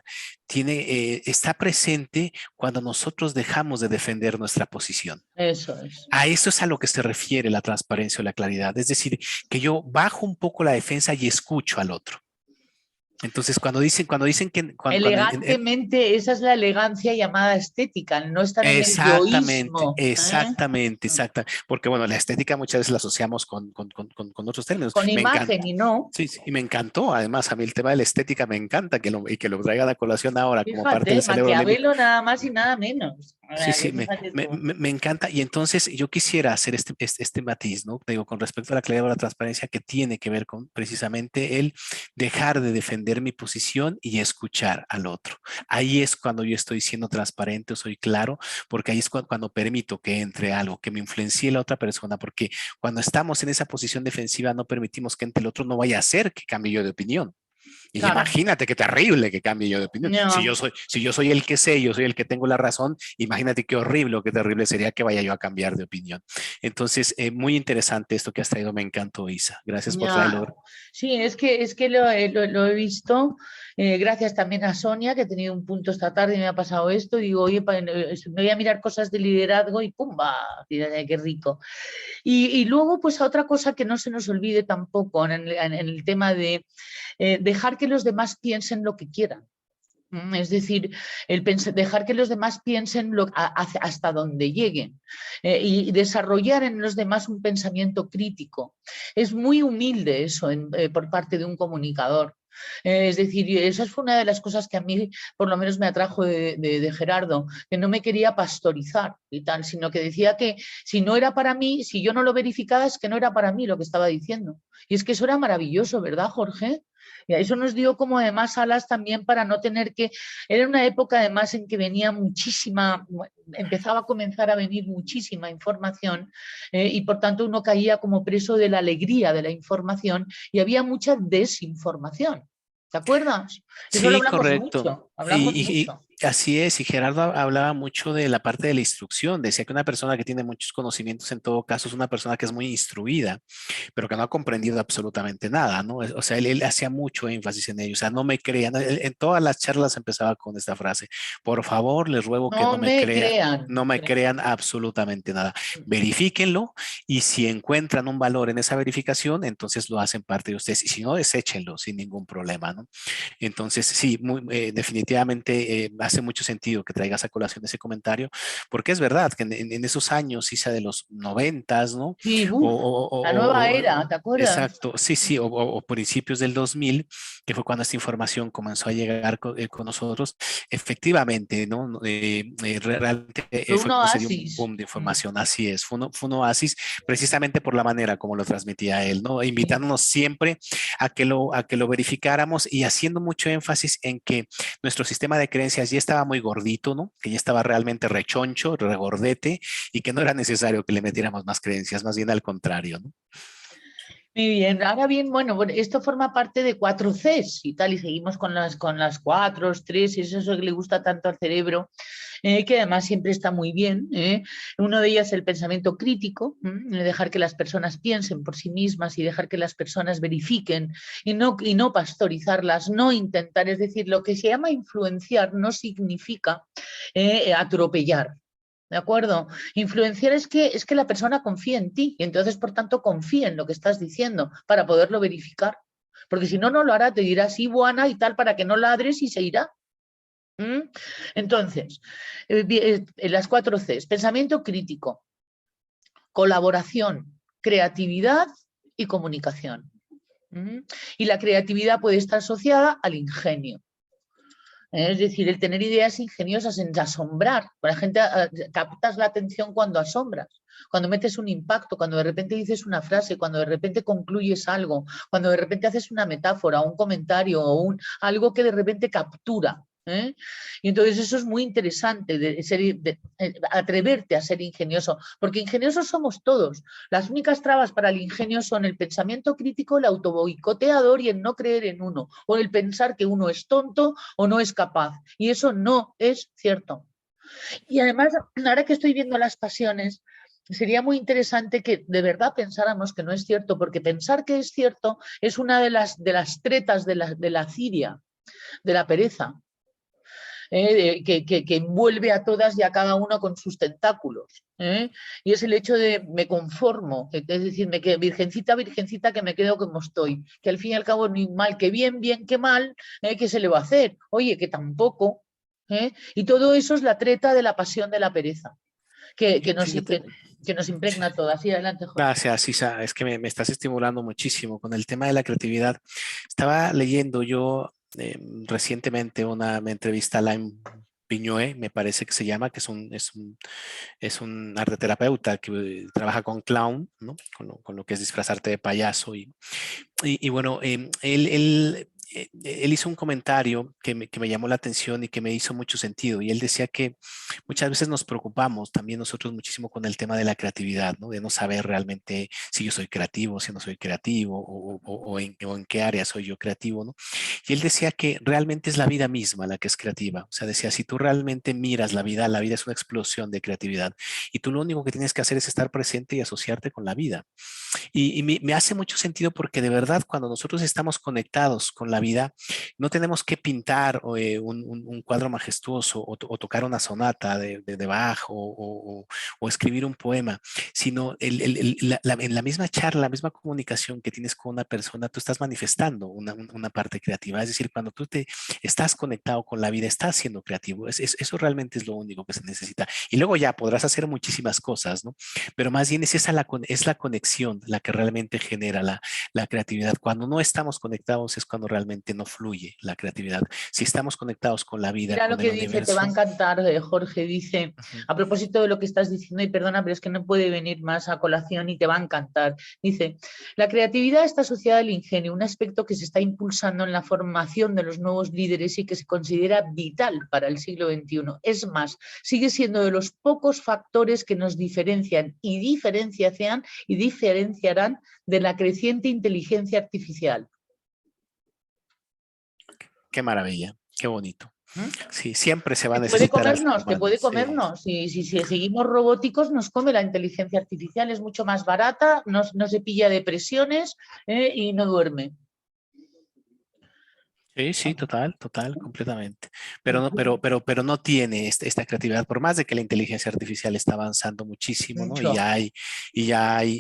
está presente cuando nosotros dejamos de defender nuestra posición. Eso es. A eso es a lo que se refiere la transparencia o la claridad. Es decir, que yo bajo un poco la defensa y escucho al otro. Entonces, cuando dicen que, Elegantemente, esa es la elegancia llamada estética, no estar en el exactamente, yoísmo, exactamente, exacta, porque bueno, la estética muchas veces la asociamos con otros términos. con Me encanta. imagen y no. Sí, sí, y me encantó, además, a mí el tema de la estética me encanta y que lo traigan a colación ahora como parte del Fíjate, cerebro límbico. Maquiavelo nada más y nada menos. O Sí, sea, sí, que me, fíjate me, tú. me, me encanta. Y entonces yo quisiera hacer este matiz, ¿no? Digo, con respecto a la claridad o la transparencia que tiene que ver con precisamente el dejar de defender mi posición y escuchar al otro. Ahí es cuando yo estoy siendo transparente o soy claro, porque ahí es cuando permito que entre algo, que me influencie la otra persona, porque cuando estamos en esa posición defensiva no permitimos que entre el otro no vaya a hacer que cambie yo de opinión. Y Claro, imagínate qué terrible que cambie yo de opinión. Si no, yo soy, si yo soy el que sé, yo soy el que tengo la razón, imagínate qué horrible o qué terrible sería que vaya yo a cambiar de opinión. Entonces, muy interesante esto que has traído, me encantó, Isa. Gracias por ya. traerlo. Sí, es que lo he visto, gracias también a Sonia, que he tenido un punto esta tarde y me ha pasado esto, y digo, oye, me voy a mirar cosas de liderazgo y ¡pumba! Qué rico. Y luego, pues a otra cosa que no se nos olvide tampoco en el tema de dejar que los demás piensen lo que quieran. Es decir, dejar que los demás piensen hasta donde lleguen y desarrollar en los demás un pensamiento crítico. Es muy humilde eso por parte de un comunicador. Es decir, esa fue una de las cosas que a mí por lo menos me atrajo de Gerardo, que no me quería pastorizar y tal, sino que decía que si no era para mí, si yo no lo verificaba, es que no era para mí lo que estaba diciendo. Y es que eso era maravilloso, ¿verdad, Jorge? Y eso nos dio como además alas también para no tener que, era una época además en que venía empezaba a comenzar a venir muchísima información y por tanto uno caía como preso de la alegría de la información y había mucha desinformación. ¿Te acuerdas? Eso lo Sí, hablamos correcto. mucho, hablamos mucho. Así es, y Gerardo hablaba mucho de la parte de la instrucción. Decía que una persona que tiene muchos conocimientos en todo caso es una persona que es muy instruida, pero que no ha comprendido absolutamente nada, ¿no? O sea, él hacía mucho énfasis en ello. O sea, no me crean. En todas las charlas empezaba con esta frase: por favor, les ruego que No no me me crean. crean. No me crean absolutamente nada. Verifíquenlo y si encuentran un valor en esa verificación, entonces lo hacen parte de ustedes. Y si no, deséchenlo sin ningún problema, ¿no? Entonces, sí, definitivamente hace mucho sentido que traigas a colación ese comentario, porque es verdad que en esos años, quizá de los 90, ¿no? Sí, O, uff, o- la nueva o- era, ¿te acuerdas? exacto, sí, sí, o principios del 2000, que fue cuando esta información comenzó a llegar con nosotros, efectivamente, ¿no? Realmente Fue fue un cuando se dio un oasis. boom de información, así es, fue un oasis precisamente por la manera como lo transmitía él, ¿no? Sí. Invitándonos siempre a que lo verificáramos y haciendo mucho énfasis en que nuestro sistema de creencias ya estaba muy gordito, ¿no? Que ya estaba realmente rechoncho, regordete y que no era necesario que le metiéramos más creencias, más bien al contrario, ¿no? Muy bien, ahora bien, bueno, esto forma parte de 4 Cs y tal, y seguimos con las 4, 3, y eso que le gusta tanto al cerebro, que además siempre está muy bien. Uno de ellas es el pensamiento crítico, dejar que las personas piensen por sí mismas y dejar que las personas verifiquen y no pastorizarlas, no intentar, es decir, lo que se llama influenciar no significa atropellar. ¿De acuerdo? Influenciar es que la persona confía en ti y entonces, por tanto, confía en lo que estás diciendo para poderlo verificar. Porque si no, no lo hará, te dirá sí, buena y tal, para que no ladres y se irá. ¿Mm? Entonces, las 4 Cs: pensamiento crítico, colaboración, creatividad y comunicación. ¿Mm? Y la creatividad puede estar asociada al ingenio. Es decir, el tener ideas ingeniosas, en asombrar. La gente captas la atención cuando asombras, cuando metes un impacto, cuando de repente dices una frase, cuando de repente concluyes algo, cuando de repente haces una metáfora, un comentario o algo que de repente captura. Y entonces eso es muy interesante, atreverte a ser ingenioso, porque ingeniosos somos todos. Las únicas trabas para el ingenio son el pensamiento crítico, el autoboicoteador y el no creer en uno, o el pensar que uno es tonto o no es capaz. Y eso no es cierto. Y además, ahora que estoy viendo las pasiones, sería muy interesante que de verdad pensáramos que no es cierto, porque pensar que es cierto es una de las tretas de la ciria, de la pereza, que envuelve a todas y a cada una con sus tentáculos. Y es el hecho de me conformo, es decir, me quedo, virgencita, virgencita, que me quedo como estoy, que al fin y al cabo ni mal que bien, bien que mal, ¿qué se le va a hacer? Oye, que tampoco. Y todo eso es la treta de la pasión de la pereza, que nos, Fíjate. que nos impregna todas. Sí, adelante, Jorge. Gracias, Isa. Es que me estás estimulando muchísimo con el tema de la creatividad. Estaba leyendo yo recientemente una entrevista a Alain Piñoe, me parece que se llama, que es un arteterapeuta que trabaja con clown, ¿no? Con lo que es disfrazarte de payaso. Y bueno, él hizo un comentario que me llamó la atención y que me hizo mucho sentido. Y él decía que muchas veces nos preocupamos también nosotros muchísimo con el tema de la creatividad, ¿no? De no saber realmente si yo soy creativo, si no soy creativo, o en qué área soy yo creativo, ¿no? Y él decía que realmente es la vida misma la que es creativa. O sea, decía, si tú realmente miras la vida es una explosión de creatividad. Y tú lo único que tienes que hacer es estar presente y asociarte con la vida. Y me hace mucho sentido porque de verdad cuando nosotros estamos conectados con la vida, no tenemos que pintar un cuadro majestuoso o tocar una sonata de Bach o escribir un poema, sino en la misma charla, la misma comunicación que tienes con una persona, tú estás manifestando una parte creativa. Es decir, cuando tú te estás conectado con la vida, estás siendo creativo. Eso realmente es lo único que se necesita. Y luego ya podrás hacer muchísimas cosas, ¿no? Pero más bien es la conexión la que realmente genera la creatividad. Cuando no estamos conectados es cuando realmente no fluye la creatividad. Si estamos conectados con la vida, Mira lo con el que dice, te va a universo. encantar, Jorge. Dice, Ujú. a propósito de lo que estás diciendo, y perdona, pero es que no puede venir más a colación y te va a encantar. Dice, la creatividad está asociada al ingenio, un aspecto que se está impulsando en la formación de los nuevos líderes y que se considera vital para el siglo XXI. Es más, sigue siendo de los pocos factores que nos diferencian y diferenciarán de la creciente inteligencia artificial. Qué maravilla, qué bonito. ¿Mm? Sí, siempre se va a Que puede necesitar al ser comernos, que humano. puede Sí. comernos. Si seguimos robóticos, nos come la inteligencia artificial, es mucho más barata, no se pilla depresiones y no duerme. Sí, sí, total, total, completamente. Pero no tiene esta creatividad, por más de que la inteligencia artificial está avanzando muchísimo, ¿no? Y Mucho. ya hay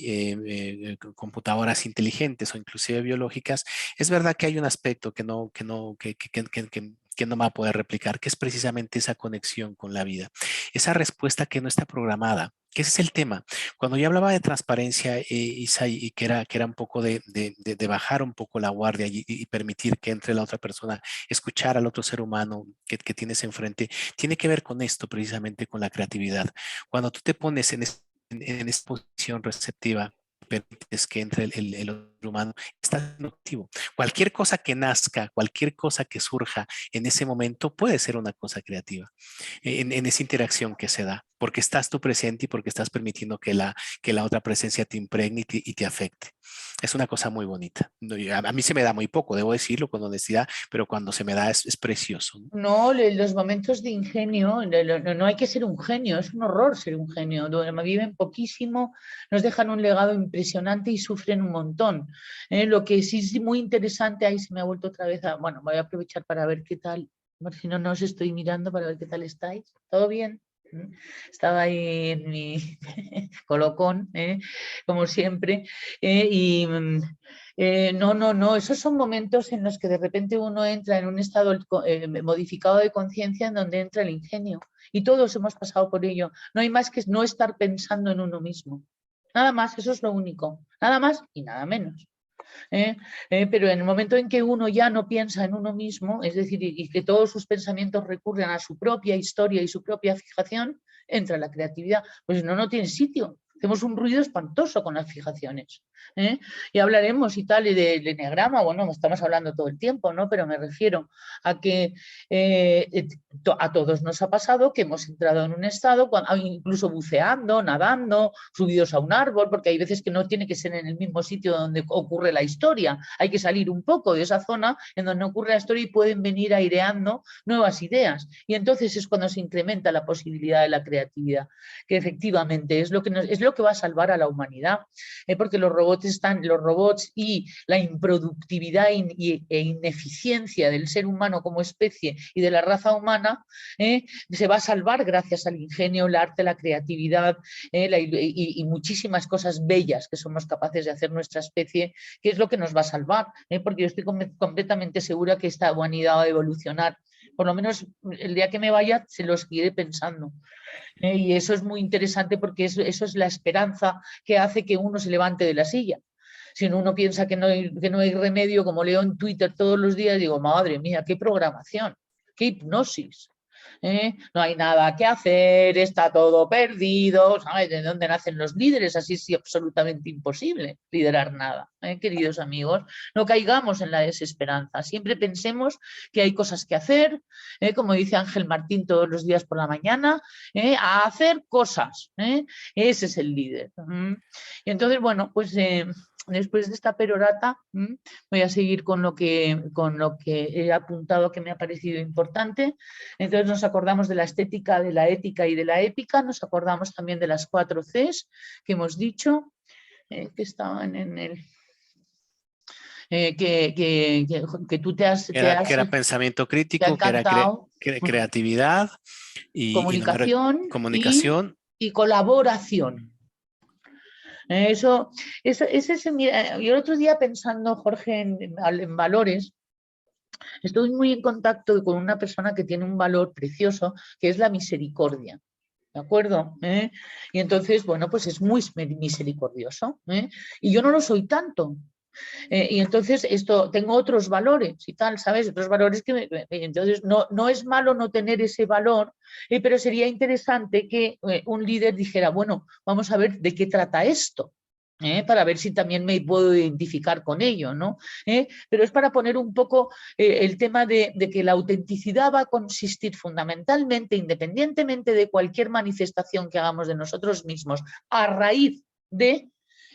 computadoras inteligentes o inclusive biológicas. Es verdad que hay un aspecto que no, que que no va a poder replicar, que es precisamente esa conexión con la vida, esa respuesta que no está programada, que ese es el tema. Cuando yo hablaba de transparencia, Isa, y que era un poco de bajar un poco la guardia y permitir que entre la otra persona, escuchar al otro ser humano que tienes enfrente, tiene que ver con esto, precisamente con la creatividad. Cuando tú te pones en esta posición receptiva, permites que entre el otro humano, estás en activo. Cualquier cosa que nazca, cualquier cosa que surja en ese momento puede ser una cosa creativa, en esa interacción que se da, porque estás tú presente y porque estás permitiendo que la otra presencia te impregne y te afecte. Es una cosa muy bonita. A mí se me da muy poco, debo decirlo con honestidad, pero cuando se me da es precioso, ¿no? No, los momentos de ingenio, no hay que ser un genio, es un horror ser un genio. Viven poquísimo, nos dejan un legado impresionante y sufren un montón. Lo que sí es muy interesante, ahí se me ha vuelto otra vez bueno, voy a aprovechar para ver qué tal, a ver si no os estoy mirando para ver qué tal estáis. ¿Todo bien? Estaba ahí en mi colocón, como siempre, y no, esos son momentos en los que de repente uno entra en un estado modificado de conciencia en donde entra el ingenio y todos hemos pasado por ello. No hay más que no estar pensando en uno mismo. Nada más, eso es lo único. Nada más y nada menos. Pero en el momento en que uno ya no piensa en uno mismo, es decir, y que todos sus pensamientos recurren a su propia historia y su propia fijación, entra la creatividad. Pues no tiene sitio. Hacemos un ruido espantoso con las fijaciones. Y hablaremos y tal, y del eneagrama, bueno, estamos hablando todo el tiempo, ¿no? Pero me refiero a que a todos nos ha pasado que hemos entrado en un estado, incluso buceando, nadando, subidos a un árbol, porque hay veces que no tiene que ser en el mismo sitio donde ocurre la historia, hay que salir un poco de esa zona en donde ocurre la historia y pueden venir aireando nuevas ideas. Y entonces es cuando se incrementa la posibilidad de la creatividad, que efectivamente es lo que va a salvar a la humanidad, porque los robots y la improductividad e ineficiencia del ser humano como especie y de la raza humana se va a salvar gracias al ingenio, el arte, la creatividad y muchísimas cosas bellas que somos capaces de hacer nuestra especie, que es lo que nos va a salvar, porque yo estoy completamente segura que esta humanidad va a evolucionar. Por lo menos el día que me vaya se lo seguiré pensando. Y eso es muy interesante porque eso es la esperanza que hace que uno se levante de la silla. Si uno piensa que no hay remedio, como leo en Twitter todos los días, digo, madre mía, qué programación, qué hipnosis. No hay nada que hacer, está todo perdido, ¿sabes? ¿De dónde nacen los líderes? Así es absolutamente imposible liderar nada, queridos amigos. No caigamos en la desesperanza, siempre pensemos que hay cosas que hacer, como dice Ángel Martín todos los días por la mañana, a hacer cosas, ese es el líder. Y entonces, bueno, pues después de esta perorata voy a seguir con lo que he apuntado que me ha parecido importante. Entonces nos acordamos de la estética, de la ética y de la épica, nos acordamos también de las 4 Cs que hemos dicho, que estaban en el... que tú te has Que era pensamiento te ha crítico, que era encantado, creatividad y comunicación comunicación. y colaboración. Eso, mira, yo el otro día pensando, Jorge, en valores, estoy muy en contacto con una persona que tiene un valor precioso, que es la misericordia. ¿De acuerdo? Y entonces, bueno, pues es muy misericordioso. Y yo no lo soy tanto. Y entonces tengo otros valores y tal, ¿sabes? Otros valores entonces no es malo no tener ese valor, pero sería interesante que un líder dijera, bueno, vamos a ver de qué trata esto. Para ver si también me puedo identificar con ello, ¿no? Pero es para poner un poco el tema de que la autenticidad va a consistir fundamentalmente, independientemente de cualquier manifestación que hagamos de nosotros mismos, a raíz de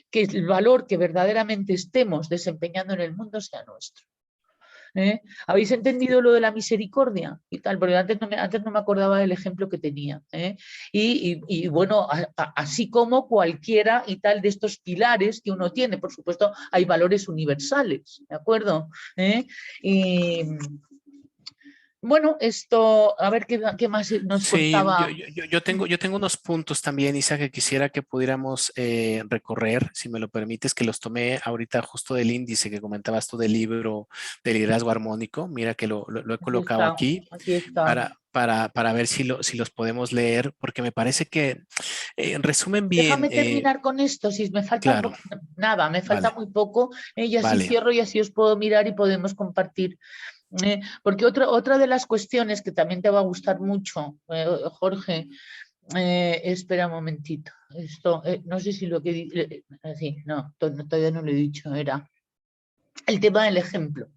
que el valor que verdaderamente estemos desempeñando en el mundo sea nuestro. ¿Habéis entendido lo de la misericordia? Y tal, porque antes no me acordaba del ejemplo que tenía. Y bueno, así como cualquiera y tal de estos pilares que uno tiene, por supuesto, hay valores universales, ¿de acuerdo? bueno, esto, a ver qué más nos Sí, contaba. yo tengo unos puntos también, Isa, que quisiera que pudiéramos recorrer, si me lo permites, que los tomé ahorita justo del índice que comentabas tú del libro de liderazgo armónico. Mira que lo he Aquí colocado está, aquí aquí está. para ver si los podemos leer, porque me parece que resumen bien, Déjame terminar con esto, si me falta claro, nada, me falta vale, muy poco, y así vale, cierro y así os puedo mirar y podemos compartir. Porque otra de las cuestiones que también te va a gustar mucho, Jorge, espera un momentito, esto, no sé si lo que... sí, no, todavía no lo he dicho, era el tema del ejemplo.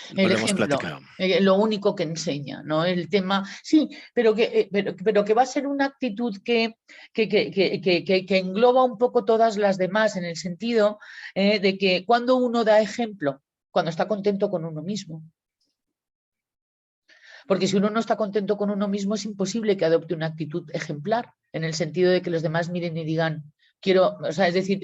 El lo hemos ejemplo, platicado. lo único que enseña, ¿no? El tema, sí, pero que va a ser una actitud que engloba un poco todas las demás, en el sentido de que cuando uno da ejemplo, cuando está contento con uno mismo. Porque si uno no está contento con uno mismo, es imposible que adopte una actitud ejemplar, en el sentido de que los demás miren y digan, quiero, o sea, es decir,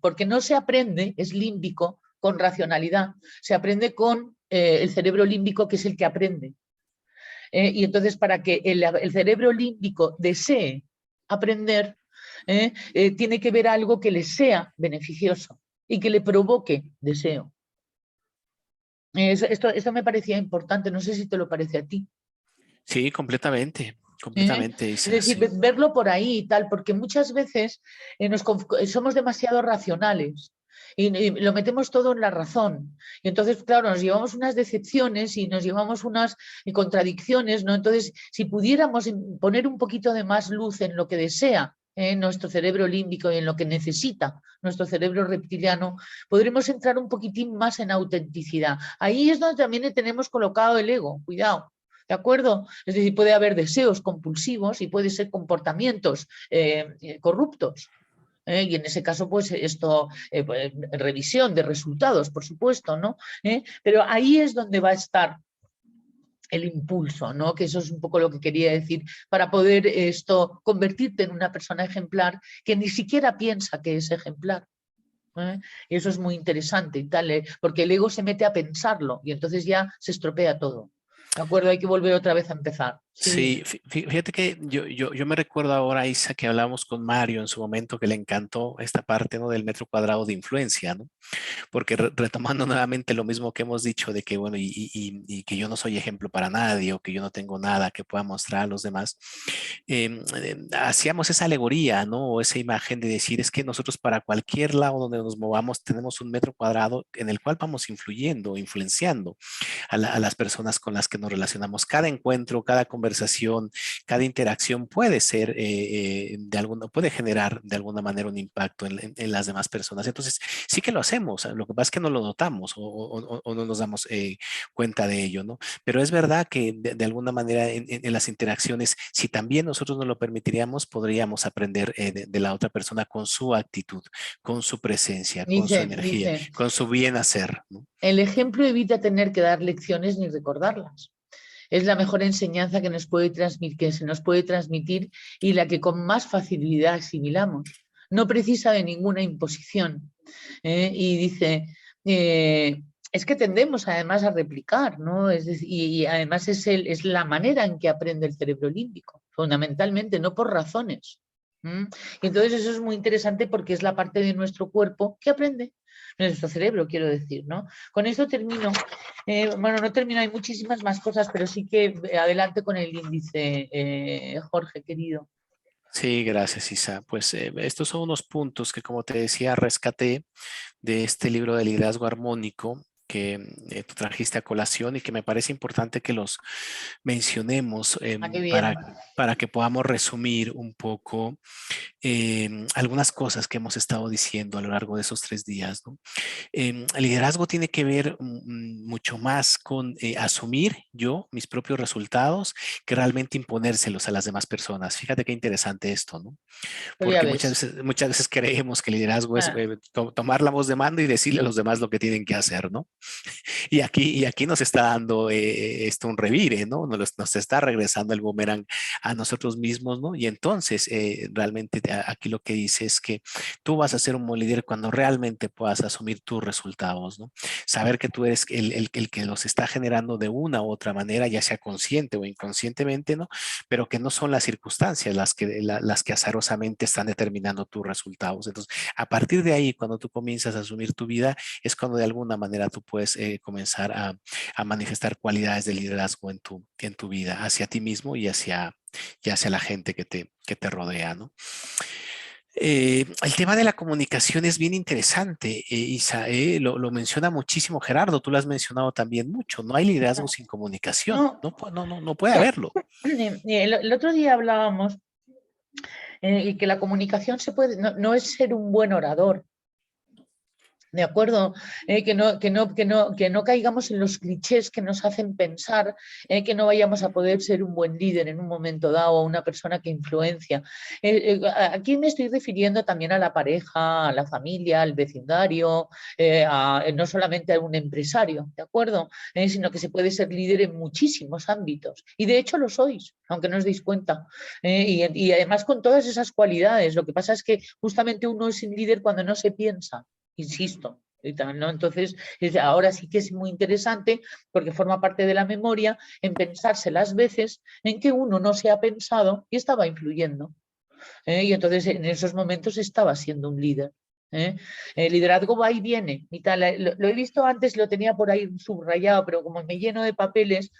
porque no se aprende, es límbico, con racionalidad, se aprende con el cerebro límbico, que es el que aprende. Y entonces, para que el cerebro límbico desee aprender, tiene que ver algo que le sea beneficioso y que le provoque deseo. Esto me parecía importante, no sé si te lo parece a ti. Sí, ¿Eh? completamente, Es Isa, decir, sí. verlo por ahí y tal, porque muchas veces somos demasiado racionales y lo metemos todo en la razón. Y entonces, claro, nos llevamos unas decepciones y nos llevamos unas contradicciones, ¿no? Entonces, si pudiéramos poner un poquito de más luz en lo que desea nuestro cerebro límbico y en lo que necesita nuestro cerebro reptiliano, podremos entrar un poquitín más en autenticidad. Ahí es donde también le tenemos colocado el ego, cuidado. ¿De acuerdo? Es decir, puede haber deseos compulsivos y puede ser comportamientos corruptos. Y en ese caso, pues esto, pues, revisión de resultados, por supuesto, ¿no? Pero ahí es donde va a estar el impulso, ¿no? Que eso es un poco lo que quería decir, para poder esto convertirte en una persona ejemplar que ni siquiera piensa que es ejemplar. Y eso es muy interesante y tal, porque el ego se mete a pensarlo y entonces ya se estropea todo. ¿De acuerdo? Hay que volver otra vez a empezar. Sí, Sí, fíjate que yo me recuerdo ahora, Isa, que hablamos con Mario en su momento, que le encantó esta parte, ¿no? Del metro cuadrado de influencia, ¿no? Porque retomando nuevamente lo mismo que hemos dicho de que, bueno, y que yo no soy ejemplo para nadie o que yo no tengo nada que pueda mostrar a los demás, hacíamos esa alegoría, ¿no? O esa imagen de decir, es que nosotros para cualquier lado donde nos movamos tenemos un metro cuadrado en el cual vamos influyendo, influenciando a las personas con las que nos relacionamos. Cada encuentro, cada conversación, cada interacción puede ser puede generar de alguna manera un impacto en las demás personas. Entonces, sí que lo hacemos. Lo que pasa es que no lo notamos o no nos damos cuenta de ello, ¿no? Pero es verdad que de alguna manera en las interacciones, si también nosotros nos lo permitiríamos, podríamos aprender de la otra persona con su actitud, con su presencia, con su energía, dice, con su bien hacer, ¿no? el ejemplo evita tener que dar lecciones ni recordarlas. Es la mejor enseñanza que nos puede transmitir, que se nos puede transmitir y la que con más facilidad asimilamos. No precisa de ninguna imposición. Y dice, es que tendemos además a replicar, ¿no? Es decir, y además es la manera en que aprende el cerebro límbico, fundamentalmente, no por razones. Y entonces eso es muy interesante porque es la parte de nuestro cuerpo que aprende, nuestro cerebro, quiero decir, ¿no? Con esto termino. Bueno, no termino, hay muchísimas más cosas, pero sí que adelante con el índice, Jorge, querido. Sí, gracias, Isa. Pues estos son unos puntos que, como te decía, rescaté de este libro de liderazgo armónico que tú trajiste a colación y que me parece importante que los mencionemos Ah, qué bien. para que podamos resumir un poco algunas cosas que hemos estado diciendo a lo largo de esos 3 días, ¿no? El liderazgo tiene que ver mucho más con asumir yo mis propios resultados que realmente imponérselos a las demás personas. Fíjate qué interesante esto, ¿no? Pues ya Porque ves. muchas veces creemos que el liderazgo es Ah, tomar la voz de mando y decirle a los demás lo que tienen que hacer, ¿no? Y aquí nos está dando esto un revire, ¿no? Nos está regresando el boomerang a nosotros mismos, ¿no? Y entonces, realmente aquí lo que dice es que tú vas a ser un buen líder cuando realmente puedas asumir tus resultados, ¿no? Saber que tú eres el que los está generando de una u otra manera, ya sea consciente o inconscientemente, ¿no? Pero que no son las circunstancias las que azarosamente están determinando tus resultados. Entonces, a partir de ahí, cuando tú comienzas a asumir tu vida, es cuando de alguna manera tú puedes comenzar a manifestar cualidades de liderazgo en tu vida, hacia ti mismo y hacia la gente que te rodea, ¿no? El tema de la comunicación es bien interesante, Isa, lo menciona muchísimo Gerardo, tú lo has mencionado también mucho, no hay liderazgo sin comunicación, No, no puede haberlo. el otro día hablábamos y que la comunicación no es ser un buen orador. ¿De acuerdo? Que no caigamos en los clichés que nos hacen pensar que no vayamos a poder ser un buen líder en un momento dado o una persona que influencia. Aquí me estoy refiriendo también a la pareja, a la familia, al vecindario, no solamente a un empresario, ¿de acuerdo? Sino que se puede ser líder en muchísimos ámbitos. Y de hecho lo sois, aunque no os deis cuenta. Y además con todas esas cualidades. Lo que pasa es que justamente uno es un líder cuando no se piensa. Insisto, ¿no? Entonces, ahora sí que es muy interesante porque forma parte de la memoria en pensarse las veces en que uno no se ha pensado y estaba influyendo. Y entonces en esos momentos estaba siendo un líder. El liderazgo va y viene y tal. Lo he visto antes, lo tenía por ahí subrayado, pero como me lleno de papeles,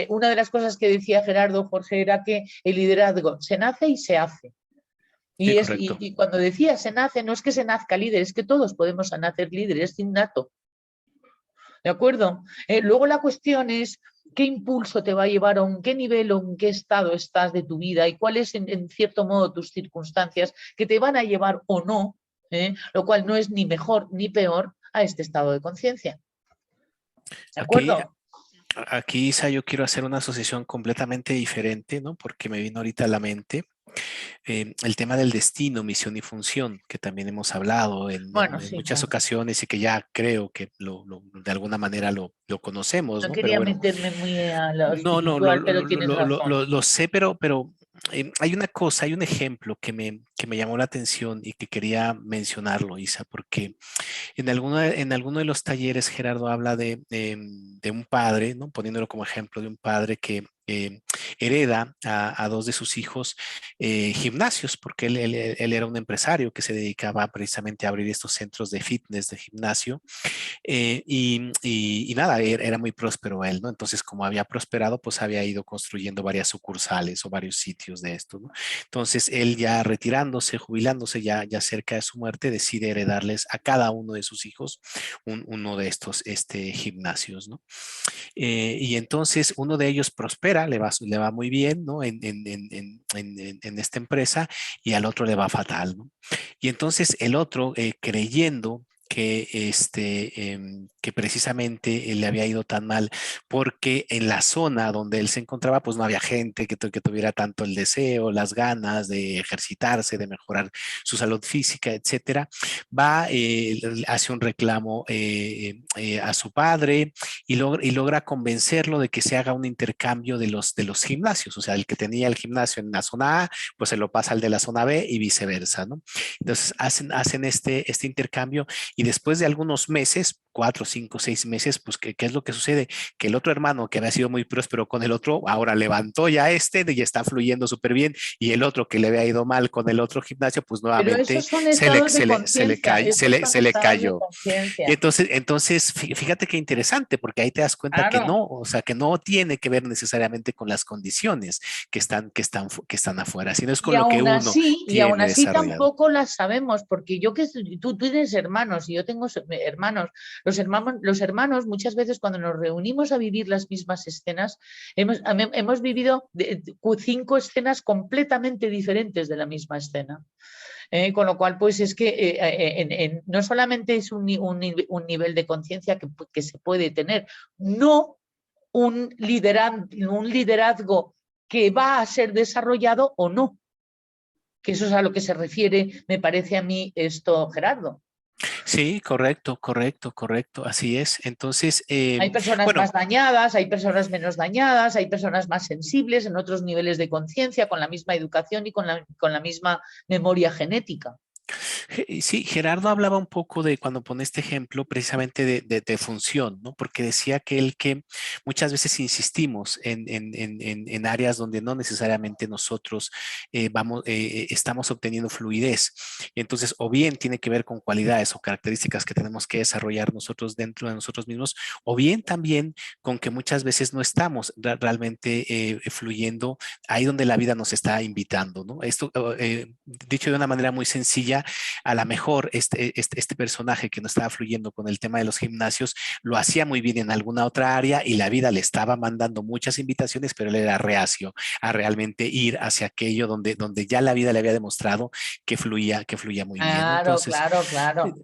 una de las cosas que decía Gerardo Jorge era que el liderazgo se nace y se hace. Sí, correcto. Y cuando decía se nace, no es que se nazca líder, es que todos podemos nacer líderes, es innato. ¿De acuerdo? Luego la cuestión es qué impulso te va a llevar o en qué nivel o en qué estado estás de tu vida y cuáles en cierto modo tus circunstancias que te van a llevar o no, lo cual no es ni mejor ni peor a este estado de conciencia. ¿De Aquí, acuerdo? aquí, Isa, yo quiero hacer una asociación completamente diferente, ¿no? Porque me vino ahorita a la mente el tema del destino, misión y función, que también hemos hablado Bueno, en sí, muchas claro. ocasiones y que ya creo que de alguna manera lo conocemos, No ¿no? Pero quería bueno, meterme muy a lo no, espiritual, pero tienes razón. lo sé, pero hay una cosa, hay un ejemplo que me llamó la atención y que quería mencionarlo, Isa, porque en alguno de los talleres Gerardo habla de un padre, ¿no? Poniéndolo como ejemplo de un padre que hereda a dos de sus hijos gimnasios, porque él era un empresario que se dedicaba precisamente a abrir estos centros de fitness, de gimnasio, y nada, era muy próspero él, ¿no? Entonces, como había prosperado, pues había ido construyendo varias sucursales o varios sitios de esto, ¿no? Entonces, él ya retirándose, jubilándose, ya cerca de su muerte, decide heredarles a cada uno de sus hijos uno de estos gimnasios, ¿no? Y entonces uno de ellos prospera, le va muy bien, ¿no? En esta empresa y al otro le va fatal, ¿no? Y entonces el otro, creyendo que precisamente le había ido tan mal porque en la zona donde él se encontraba pues no había gente que tuviera tanto el deseo, las ganas de ejercitarse, de mejorar su salud física, etcétera, va, hace un reclamo a su padre y logra convencerlo de que se haga un intercambio de los gimnasios, o sea, el que tenía el gimnasio en la zona A, pues se lo pasa al de la zona B y viceversa, ¿no? Entonces hacen este intercambio y después de algunos meses, 4, 5, 6 meses, pues ¿qué es lo que sucede? Que el otro hermano que había sido muy próspero con el otro, ahora levantó ya y está fluyendo súper bien, y el otro que le había ido mal con el otro gimnasio, pues Pero nuevamente esos son estados de conciencia, esos son se le estados de cayó. Y conciencia. entonces, fíjate qué interesante, porque ahí te das cuenta que Claro. no, o sea, que no tiene que ver necesariamente con las condiciones que están afuera, sino es con lo que uno Y aún tiene así desarrollado. tampoco las sabemos, porque yo que tú tienes hermanos y yo tengo hermanos. Los hermanos muchas veces cuando nos reunimos a vivir las mismas escenas, hemos vivido 5 escenas completamente diferentes de la misma escena. Con lo cual, pues es que no solamente es un nivel de conciencia que se puede tener, no un liderazgo que va a ser desarrollado o no, que eso es a lo que se refiere, me parece a mí esto, Gerardo. Sí, correcto, correcto, correcto, así es. Entonces, Hay personas bueno, más dañadas, hay personas menos dañadas, hay personas más sensibles en otros niveles de conciencia, con la misma educación y con la misma memoria genética. Sí, Gerardo hablaba un poco de cuando pone este ejemplo precisamente de función, ¿no? Porque decía que muchas veces insistimos en áreas donde no necesariamente nosotros estamos obteniendo fluidez. Entonces, o bien tiene que ver con cualidades o características que tenemos que desarrollar nosotros dentro de nosotros mismos, o bien también con que muchas veces no estamos realmente fluyendo ahí donde la vida nos está invitando, ¿no? Esto, dicho de una manera muy sencilla, a lo mejor este personaje que no estaba fluyendo con el tema de los gimnasios lo hacía muy bien en alguna otra área y la vida le estaba mandando muchas invitaciones, pero él era reacio a realmente ir hacia aquello donde ya la vida le había demostrado que fluía muy bien, ¿no? Claro, claro, claro.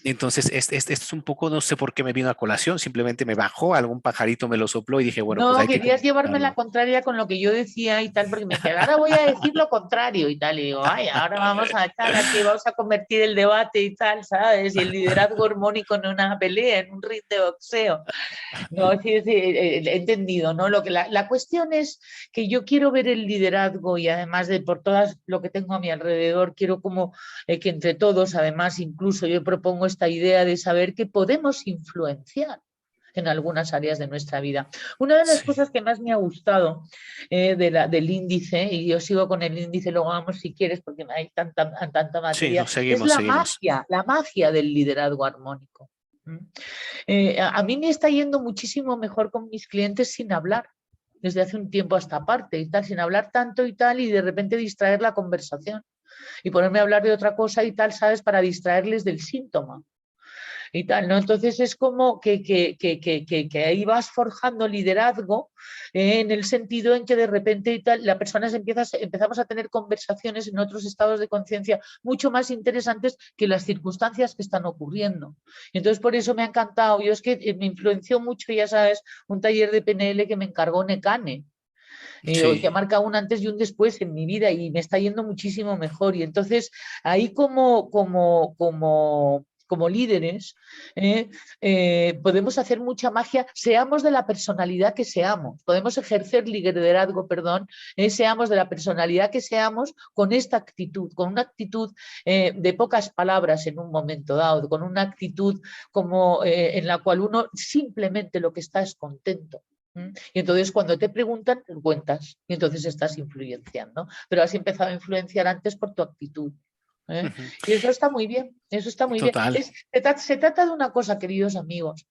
Entonces, esto es un poco, no sé por qué me vino a colación, simplemente me bajó, algún pajarito me lo sopló y dije, bueno, pues No, hay que querías llevarme la comunicarlo. contraria con lo que yo decía y tal, porque me decía, ahora voy a decir lo contrario y tal. Y digo, ay, ahora vamos a echar aquí, vamos a convertir el debate y tal, ¿sabes? Y el liderazgo hormónico en una pelea, en un ring de boxeo. No, sí, sí, he entendido, ¿no? La cuestión es que yo quiero ver el liderazgo y además de por todas lo que tengo a mi alrededor, quiero como que entre todos, además, incluso yo propongo esta idea de saber que podemos influenciar en algunas áreas de nuestra vida. Una de las Sí, cosas que más me ha gustado del índice, y yo sigo con el índice, luego vamos si quieres, porque hay tanta sí, materia, nos es seguimos, seguimos. la magia del liderazgo armónico. ¿Mm? A mí me está yendo muchísimo mejor con mis clientes sin hablar, desde hace un tiempo a esta parte y tal, sin hablar tanto y tal, y de repente distraer la conversación y ponerme a hablar de otra cosa y tal, ¿sabes? Para distraerles del síntoma y tal, ¿no? Entonces es como que ahí vas forjando liderazgo en el sentido en que de repente y tal, la persona empezamos a tener conversaciones en otros estados de conciencia mucho más interesantes que las circunstancias que están ocurriendo. Entonces por eso me ha encantado. Yo es que me influenció mucho, ya sabes, un taller de PNL que me encargó Necane. Que Sí. marca un antes y un después en mi vida y me está yendo muchísimo mejor. Y entonces ahí como líderes, podemos hacer mucha magia, seamos de la personalidad que seamos, podemos ejercer liderazgo, perdón, seamos de la personalidad que seamos con esta actitud, con una actitud de pocas palabras en un momento dado, con una actitud como en la cual uno simplemente lo que está es contento. Y entonces cuando te preguntan, cuentas y entonces estás influenciando, pero has empezado a influenciar antes por tu actitud. ¿Eh? Ujú. Y eso está muy bien, eso está muy bien. Total. Se trata de una cosa, queridos amigos,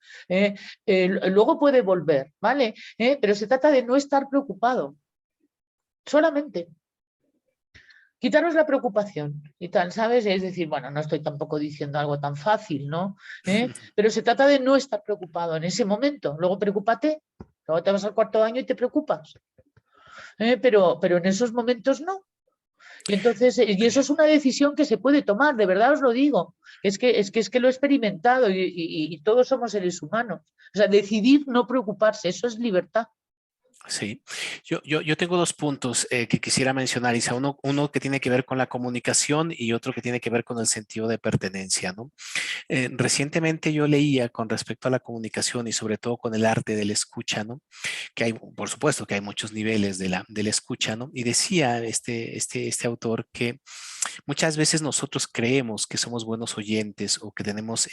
luego puede volver, ¿vale? Pero se trata de no estar preocupado, solamente. Quitaros la preocupación y tal, ¿sabes? Es decir, bueno, no estoy tampoco diciendo algo tan fácil, ¿no? Pero se trata de no estar preocupado en ese momento. Luego preocúpate, luego te vas al cuarto año y te preocupas. Pero en esos momentos no. Y entonces, y eso es una decisión que se puede tomar, de verdad os lo digo. Es que lo he experimentado y todos somos seres humanos. O sea, decidir no preocuparse, eso es libertad. Sí, yo tengo dos puntos que quisiera mencionar, Isa. Uno que tiene que ver con la comunicación y otro que tiene que ver con el sentido de pertenencia, ¿no? Recientemente yo leía con respecto a la comunicación y sobre todo con el arte de la escucha, ¿no? Que hay, por supuesto que hay muchos niveles de la escucha, ¿no? Y decía este autor que muchas veces nosotros creemos que somos buenos oyentes o que tenemos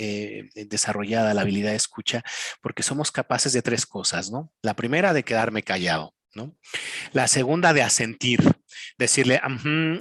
desarrollada la habilidad de escucha porque somos capaces de tres cosas, ¿no? La primera, de quedarme callado, ¿no? La segunda, de asentir, decirle,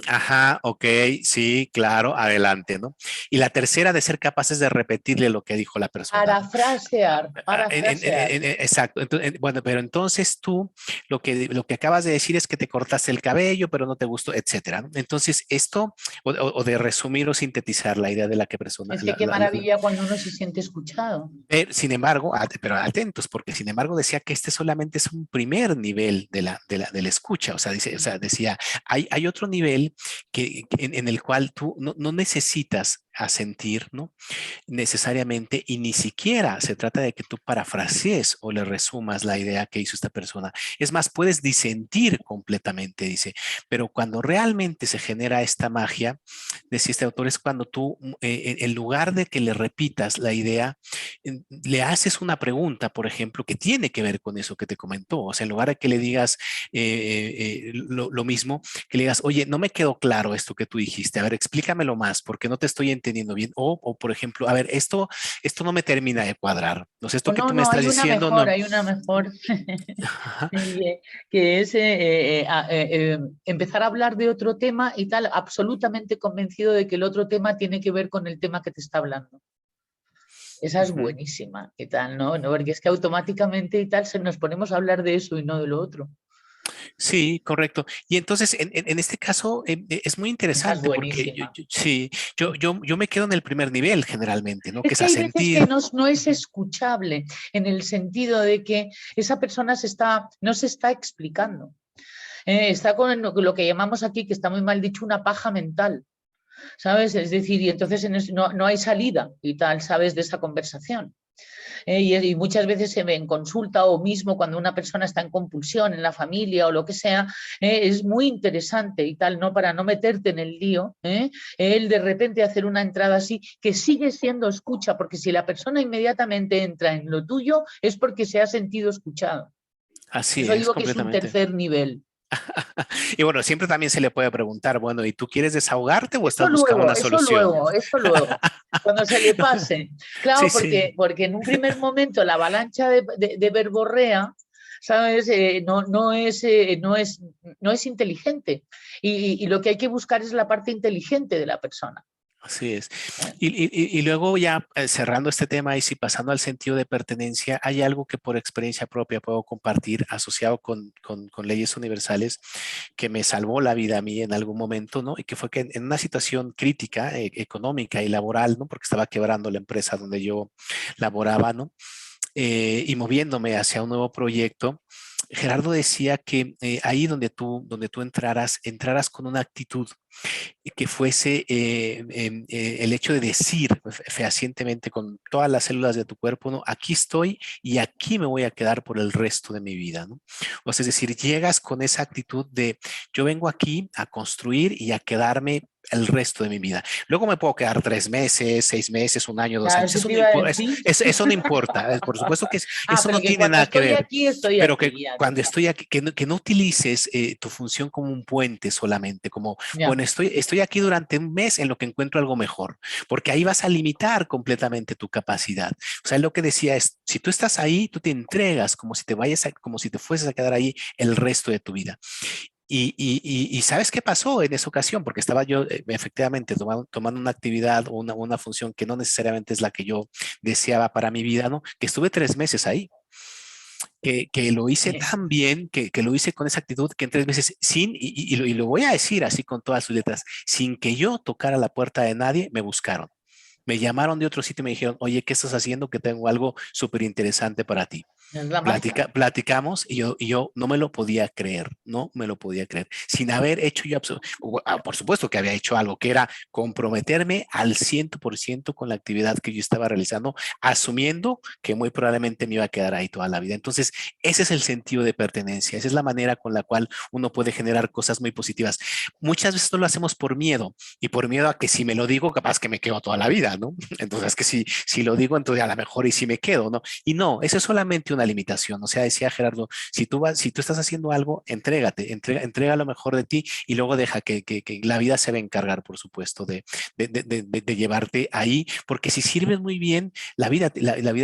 ajá, ok, sí, claro, adelante, ¿no? Y la tercera, de ser capaces de repetirle lo que dijo la persona, ¿no? Parafrasear, parafrasear. Exacto. Bueno, pero entonces tú lo que acabas de decir es que te cortaste el cabello, pero no te gustó, etcétera, ¿no? Entonces, esto, o de resumir o sintetizar la idea de la que persona, Es que qué maravilla cuando uno se siente escuchado. sin embargo, pero atentos, porque sin embargo decía que este solamente es un primer nivel de la escucha. O sea, decía, hay otro nivel en el cual tú no necesitas a sentir, ¿no? Necesariamente, y ni siquiera se trata de que tú parafrasees o le resumas la idea que hizo esta persona. Es más, puedes disentir completamente, dice, pero cuando realmente se genera esta magia, decía este autor, es cuando tú, en lugar de que le repitas la idea, le haces una pregunta, por ejemplo, que tiene que ver con eso que te comentó. O sea, en lugar de que le digas lo mismo, que le digas, oye, no me quedó claro esto que tú dijiste, a ver, explícamelo más, porque no te estoy entendiendo bien. O por ejemplo, a ver, esto no me termina de cuadrar. No sé, esto O que no, tú me no, estás diciendo, no. hay una mejor, Ajá. que es empezar a hablar de otro tema y tal, absolutamente convencido de que el otro tema tiene que ver con el tema que te está hablando. Esa es Ujú. buenísima, ¿qué tal? ¿No? No, porque es que automáticamente y tal nos ponemos a hablar de eso y no de lo otro. Sí, correcto. Y entonces, en este caso, es muy Esa es interesante porque buenísima. sí, yo me quedo en el primer nivel generalmente, ¿no? Que Es es que a hay veces que sentir. no es escuchable en el sentido de que esa persona no se está explicando. Está con lo que llamamos aquí, que está muy mal dicho, una paja mental, ¿sabes? Es decir, y entonces no hay salida y tal, ¿sabes? De esa conversación. Y muchas veces se ve en consulta o mismo cuando una persona está en compulsión en la familia o lo que sea, es muy interesante y tal, ¿no? Para no meterte en el lío, el de repente hacer una entrada así, que sigue siendo escucha, porque si la persona inmediatamente entra en lo tuyo es porque se ha sentido escuchado. Por Así eso es, digo que es un completamente. tercer nivel. Y bueno, siempre también se le puede preguntar, bueno, ¿y tú quieres desahogarte o estás buscando una solución? Eso luego, cuando se le pase. Sí, Claro, sí. porque en un primer momento la avalancha de verborrea, ¿sabes? No es inteligente. Y lo que hay que buscar es la parte inteligente de la persona. Así es. ¿Eh? Y luego ya cerrando este tema y si pasando al sentido de pertenencia, hay algo que por experiencia propia puedo compartir asociado con leyes universales que me salvó la vida a mí en algún momento, ¿no? Y que fue que en una situación crítica, económica y laboral, ¿no? Porque estaba quebrando la empresa donde yo laboraba, ¿no? Y moviéndome hacia un nuevo proyecto, Gerardo decía que ahí donde tú entraras con una actitud que fuese el hecho de decir fehacientemente con todas las células de tu cuerpo, ¿no? Aquí estoy y aquí me voy a quedar por el resto de mi vida, ¿no? O sea, es decir, llegas con esa actitud de yo vengo aquí a construir y a quedarme el resto de mi vida. Luego me puedo quedar 3 meses, 6 meses, un año, 2 años. Eso Eso te no iba a importa. decir. Eso no importa. Por supuesto que eso Pero no que tiene cuando nada que ver. estoy Pero que aquí, ya, cuando estoy aquí, que no utilices tu función como un puente solamente, como ya. bueno, estoy aquí durante un mes en lo que encuentro algo mejor, porque ahí vas a limitar completamente tu capacidad. O sea, lo que decía es, si tú estás ahí, tú te entregas como si como si te fueses a quedar ahí el resto de tu vida. Y ¿sabes qué pasó en esa ocasión? Porque estaba yo efectivamente tomando una actividad o una función que no necesariamente es la que yo deseaba para mi vida, ¿no? Que estuve 3 meses ahí que lo hice tan bien, que lo hice con esa actitud que en 3 meses, y lo voy a decir así con todas sus letras, sin que yo tocara la puerta de nadie, me buscaron. Me llamaron de otro sitio y me dijeron, oye, ¿qué estás haciendo? Que tengo algo súper interesante para ti. Es la magia. Platicamos y yo no me lo podía creer, no me lo podía creer, sin haber hecho yo, por supuesto que había hecho algo, que era comprometerme al 100% con la actividad que yo estaba realizando, asumiendo que muy probablemente me iba a quedar ahí toda la vida. Entonces, ese es el sentido de pertenencia, esa es la manera con la cual uno puede generar cosas muy positivas. Muchas veces no lo hacemos por miedo y por miedo a que si me lo digo, capaz que me quedo toda la vida, ¿no? Entonces, que si lo digo, entonces a lo mejor y si me quedo, ¿no? Y no, eso es solamente una limitación. O sea, decía Gerardo, si tú estás haciendo algo, entrega lo mejor de ti y luego deja que la vida se va a encargar, por supuesto, de llevarte ahí, porque si sirves muy bien, la vida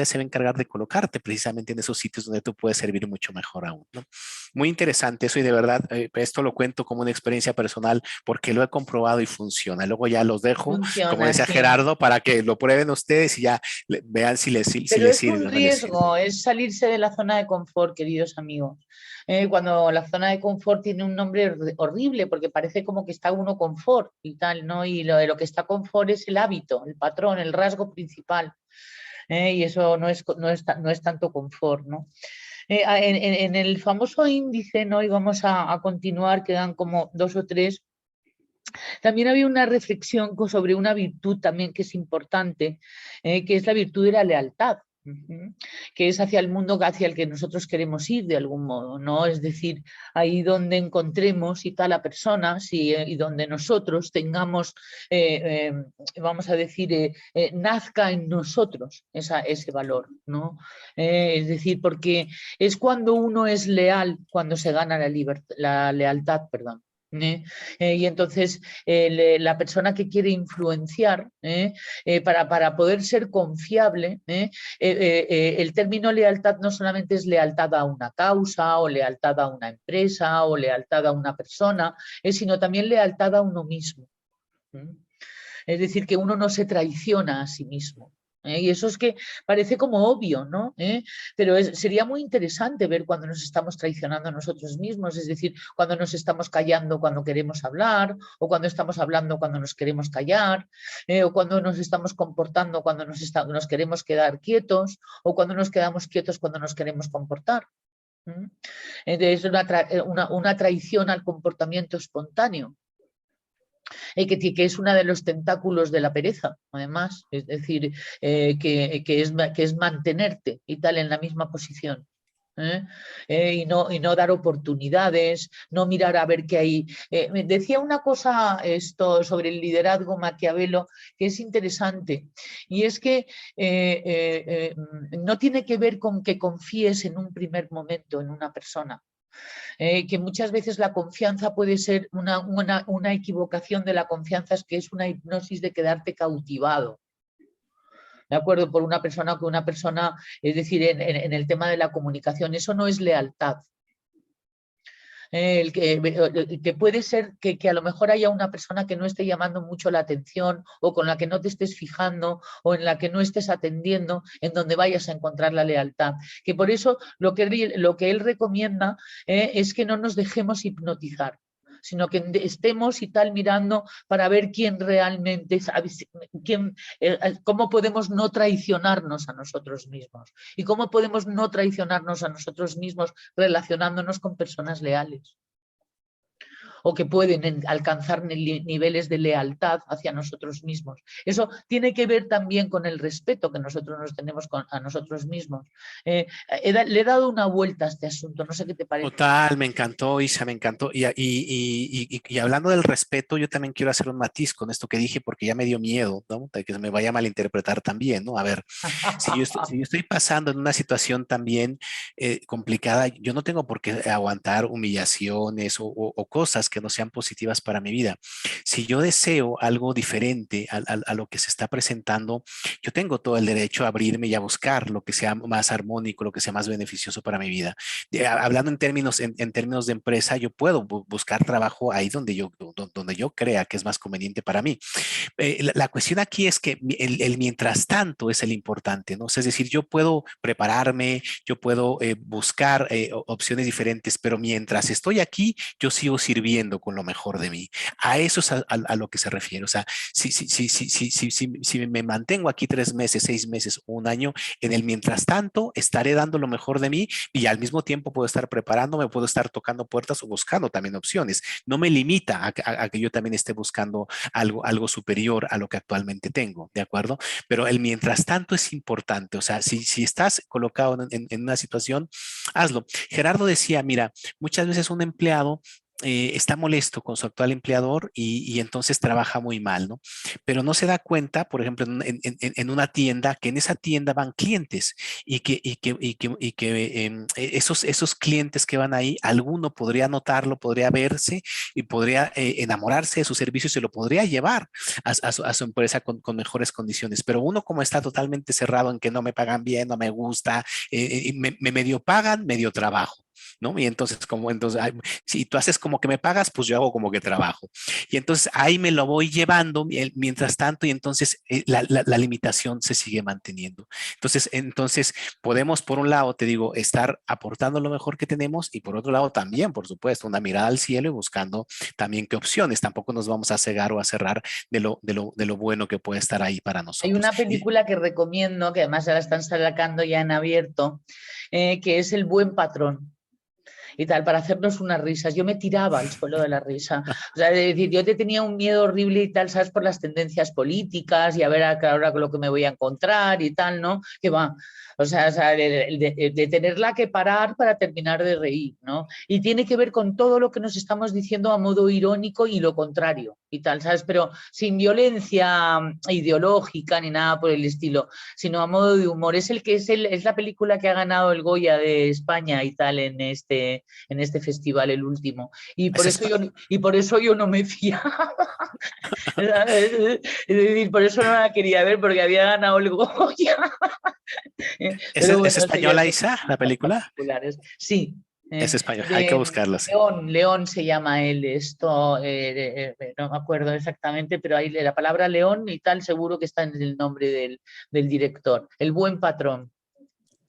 se va a encargar de colocarte precisamente en esos sitios donde tú puedes servir mucho mejor aún, ¿no? Muy interesante eso y de verdad, esto lo cuento como una experiencia personal porque lo he comprobado y funciona. Luego ya los dejo, como Funciona decía así. Gerardo, para que lo prueben ustedes y ya vean si Pero les es un sirve o no les sirve. riesgo, es salirse de la zona de confort, queridos amigos. Cuando la zona de confort tiene un nombre horrible, porque parece como que está uno confort y tal, ¿no? Y lo de lo que está confort es el hábito, el patrón, el rasgo principal. Y eso no es tanto confort, ¿no? En el famoso índice, ¿no? Y vamos a continuar, quedan como dos o tres. También había una reflexión sobre una virtud también que es importante, que es la virtud de la lealtad. Que es hacia el mundo hacia el que nosotros queremos ir de algún modo, ¿no? Es decir, ahí donde encontremos y tal la persona y donde nosotros tengamos, vamos a decir, nazca en nosotros ese valor, ¿no? Es decir, porque es cuando uno es leal, cuando se gana la lealtad, perdón. Y entonces la persona que quiere influenciar para poder ser confiable, el término lealtad no solamente es lealtad a una causa o lealtad a una empresa o lealtad a una persona, sino también lealtad a uno mismo. Es decir, que uno no se traiciona a sí mismo. Y eso es que parece como obvio, ¿no? Pero sería muy interesante ver cuando nos estamos traicionando a nosotros mismos, es decir, cuando nos estamos callando cuando queremos hablar, o cuando estamos hablando cuando nos queremos callar, o cuando nos estamos comportando cuando nos queremos quedar quietos, o cuando nos quedamos quietos cuando nos queremos comportar. Entonces, una traición al comportamiento espontáneo. Que es uno de los tentáculos de la pereza, además, es decir, que es mantenerte y tal en la misma posición. Y no dar oportunidades, no mirar a ver qué hay. Me decía una cosa esto sobre el liderazgo Maquiavelo que es interesante, y es que no tiene que ver con que confíes en un primer momento en una persona. Que muchas veces la confianza puede ser una equivocación de la confianza, es que es una hipnosis de quedarte cautivado. ¿De acuerdo? Por una persona que una persona, es decir, en el tema de la comunicación, eso no es lealtad. Que puede ser que a lo mejor haya una persona que no esté llamando mucho la atención o con la que no te estés fijando o en la que no estés atendiendo, en donde vayas a encontrar la lealtad. Que por eso lo que él recomienda es que no nos dejemos hipnotizar, sino que estemos y tal mirando para ver quién realmente, cómo podemos no traicionarnos a nosotros mismos y cómo podemos no traicionarnos a nosotros mismos relacionándonos con personas leales o que pueden alcanzar niveles de lealtad hacia nosotros mismos. Eso tiene que ver también con el respeto que nosotros nos tenemos a nosotros mismos. Le he dado una vuelta a este asunto, no sé qué te parece. Total, me encantó, Isa, me encantó. Y hablando del respeto, yo también quiero hacer un matiz con esto que dije porque ya me dio miedo, ¿no? De que se me vaya a malinterpretar también, ¿no? A ver, si yo estoy pasando en una situación también complicada, yo no tengo por qué aguantar humillaciones o cosas que no sean positivas para mi vida. Si yo deseo algo diferente a lo que se está presentando, yo tengo todo el derecho a abrirme y a buscar lo que sea más armónico, lo que sea más beneficioso para mi vida. Hablando en términos de empresa, yo puedo buscar trabajo ahí donde yo crea que es más conveniente para mí. La cuestión aquí es que el mientras tanto es el importante, ¿no? O sea, es decir, yo puedo prepararme, yo puedo buscar opciones diferentes, pero mientras estoy aquí, yo sigo sirviendo con lo mejor de mí. A eso es a lo que se refiere. O sea, si me mantengo aquí 3 meses, 6 meses, un año, en el mientras tanto estaré dando lo mejor de mí y al mismo tiempo puedo estar preparándome, puedo estar tocando puertas o buscando también opciones. No me limita a que yo también esté buscando algo superior a lo que actualmente tengo, ¿de acuerdo? Pero el mientras tanto es importante, o sea, si estás colocado en una situación, hazlo. Gerardo decía, mira, muchas veces un empleado está molesto con su actual empleador y entonces trabaja muy mal, ¿no? Pero no se da cuenta, por ejemplo, en una tienda, que en esa tienda van clientes y que esos clientes que van ahí, alguno podría notarlo, podría verse y podría enamorarse de su servicio y se lo podría llevar a su empresa con mejores condiciones. Pero uno como está totalmente cerrado en que no me pagan bien, no me gusta, me medio pagan, medio trabajo. ¿No? Y entonces, si tú haces como que me pagas, pues yo hago como que trabajo. Y entonces ahí me lo voy llevando mientras tanto y entonces la limitación se sigue manteniendo. Entonces, podemos, por un lado, te digo, estar aportando lo mejor que tenemos y por otro lado también, por supuesto, una mirada al cielo y buscando también qué opciones. Tampoco nos vamos a cegar o a cerrar de lo bueno que puede estar ahí para Hay nosotros. una película que recomiendo, que además ya la están sacando ya en abierto, que es El buen patrón. y tal, para hacernos unas risas. Yo me tiraba al suelo de la risa. O sea, es decir, yo te tenía un miedo horrible y tal, ¿sabes? Por las tendencias políticas y a ver ahora con lo que me voy a encontrar y tal, ¿no? Que va. O sea, de tenerla que parar para terminar de reír, ¿no? Y tiene que ver con todo lo que nos estamos diciendo a modo irónico y lo contrario y tal, ¿sabes? Pero sin violencia ideológica ni nada por el estilo, sino a modo de humor. Es la película que ha ganado el Goya de España y tal en este festival, el último. Y por eso yo no me fiaba. Es decir, por eso no la quería ver, porque había ganado el Goya. Pero bueno, ¿Es eso ya española, son Isa, la película? particulares. Sí, Es española, hay que buscarla, sí. León se llama él, esto, no me acuerdo exactamente, pero ahí la palabra León y tal seguro que está en el nombre del director. El buen patrón.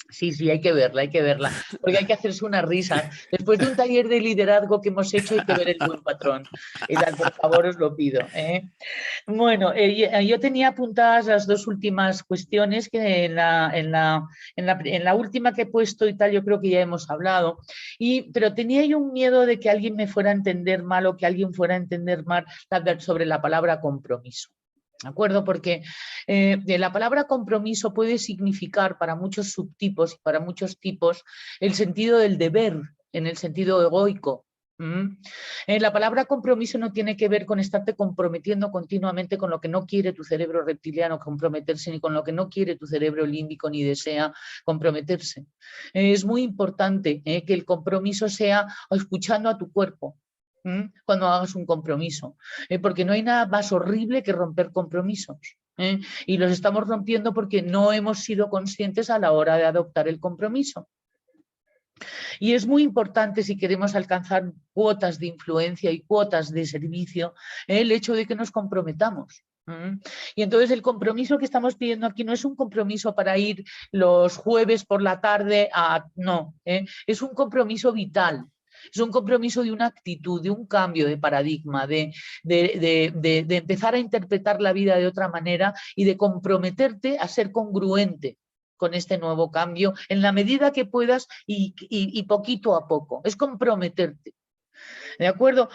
Sí, sí, hay que verla, porque hay que hacerse una risa. Después de un taller de liderazgo que hemos hecho, hay que ver el buen patrón. Y tal, por favor, os lo pido. Bueno, yo tenía apuntadas las dos últimas cuestiones que en la última que he puesto y tal, yo creo que ya hemos hablado, pero tenía yo un miedo de que alguien me fuera a entender mal o que alguien fuera a entender mal sobre la palabra compromiso. ¿De acuerdo? Porque la palabra compromiso puede significar para muchos subtipos y para muchos tipos el sentido del deber, en el sentido egoico. La palabra compromiso no tiene que ver con estarte comprometiendo continuamente con lo que no quiere tu cerebro reptiliano comprometerse, ni con lo que no quiere tu cerebro límbico ni desea comprometerse. Es muy importante que el compromiso sea escuchando a tu cuerpo cuando hagas un compromiso, porque no hay nada más horrible que romper compromisos. Y los estamos rompiendo porque no hemos sido conscientes a la hora de adoptar el compromiso. Y es muy importante, si queremos alcanzar cuotas de influencia y cuotas de servicio, el hecho de que nos comprometamos. Y entonces el compromiso que estamos pidiendo aquí no es un compromiso para ir los jueves por la tarde no, es un compromiso vital. Es un compromiso de una actitud, de un cambio de paradigma, de empezar a interpretar la vida de otra manera y de comprometerte a ser congruente con este nuevo cambio en la medida que puedas y poquito a poco. Es comprometerte. ¿De acuerdo?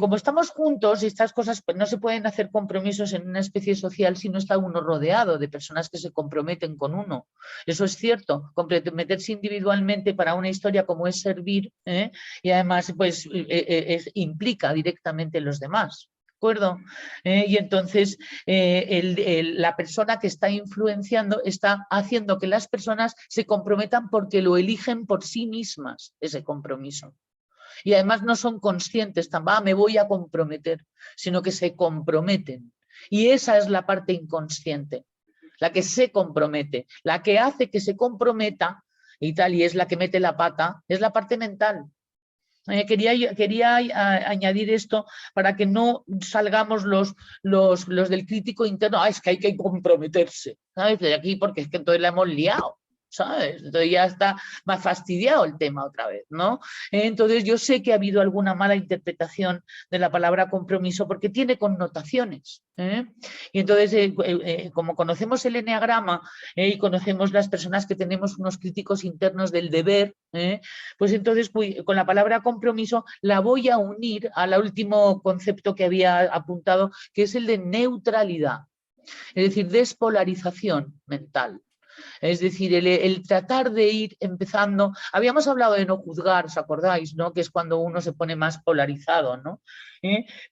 Como estamos juntos, estas cosas pues, no se pueden hacer compromisos en una especie social si no está uno rodeado de personas que se comprometen con uno. Eso es cierto, comprometerse individualmente para una historia como es servir, y además pues, implica directamente en los demás. ¿De acuerdo? Y entonces la persona que está influenciando está haciendo que las personas se comprometan porque lo eligen por sí mismas, ese compromiso. Y además no son conscientes, me voy a comprometer, sino que se comprometen. Y esa es la parte inconsciente, la que se compromete, la que hace que se comprometa y tal, y es la que mete la pata, es la parte mental. Quería añadir esto para que no salgamos los del crítico interno, es que hay que comprometerse, ¿sabes? De aquí porque es que entonces la hemos liado. ¿Sabes? Entonces ya está más fastidiado el tema otra vez, ¿no? Entonces yo sé que ha habido alguna mala interpretación de la palabra compromiso porque tiene connotaciones. Y entonces, como conocemos el eneagrama y conocemos las personas que tenemos unos críticos internos del deber, pues entonces con la palabra compromiso la voy a unir al último concepto que había apuntado, que es el de neutralidad, es decir, despolarización mental. Es decir, el tratar de ir empezando, habíamos hablado de no juzgar, ¿os acordáis? ¿No? Que es cuando uno se pone más polarizado, ¿no?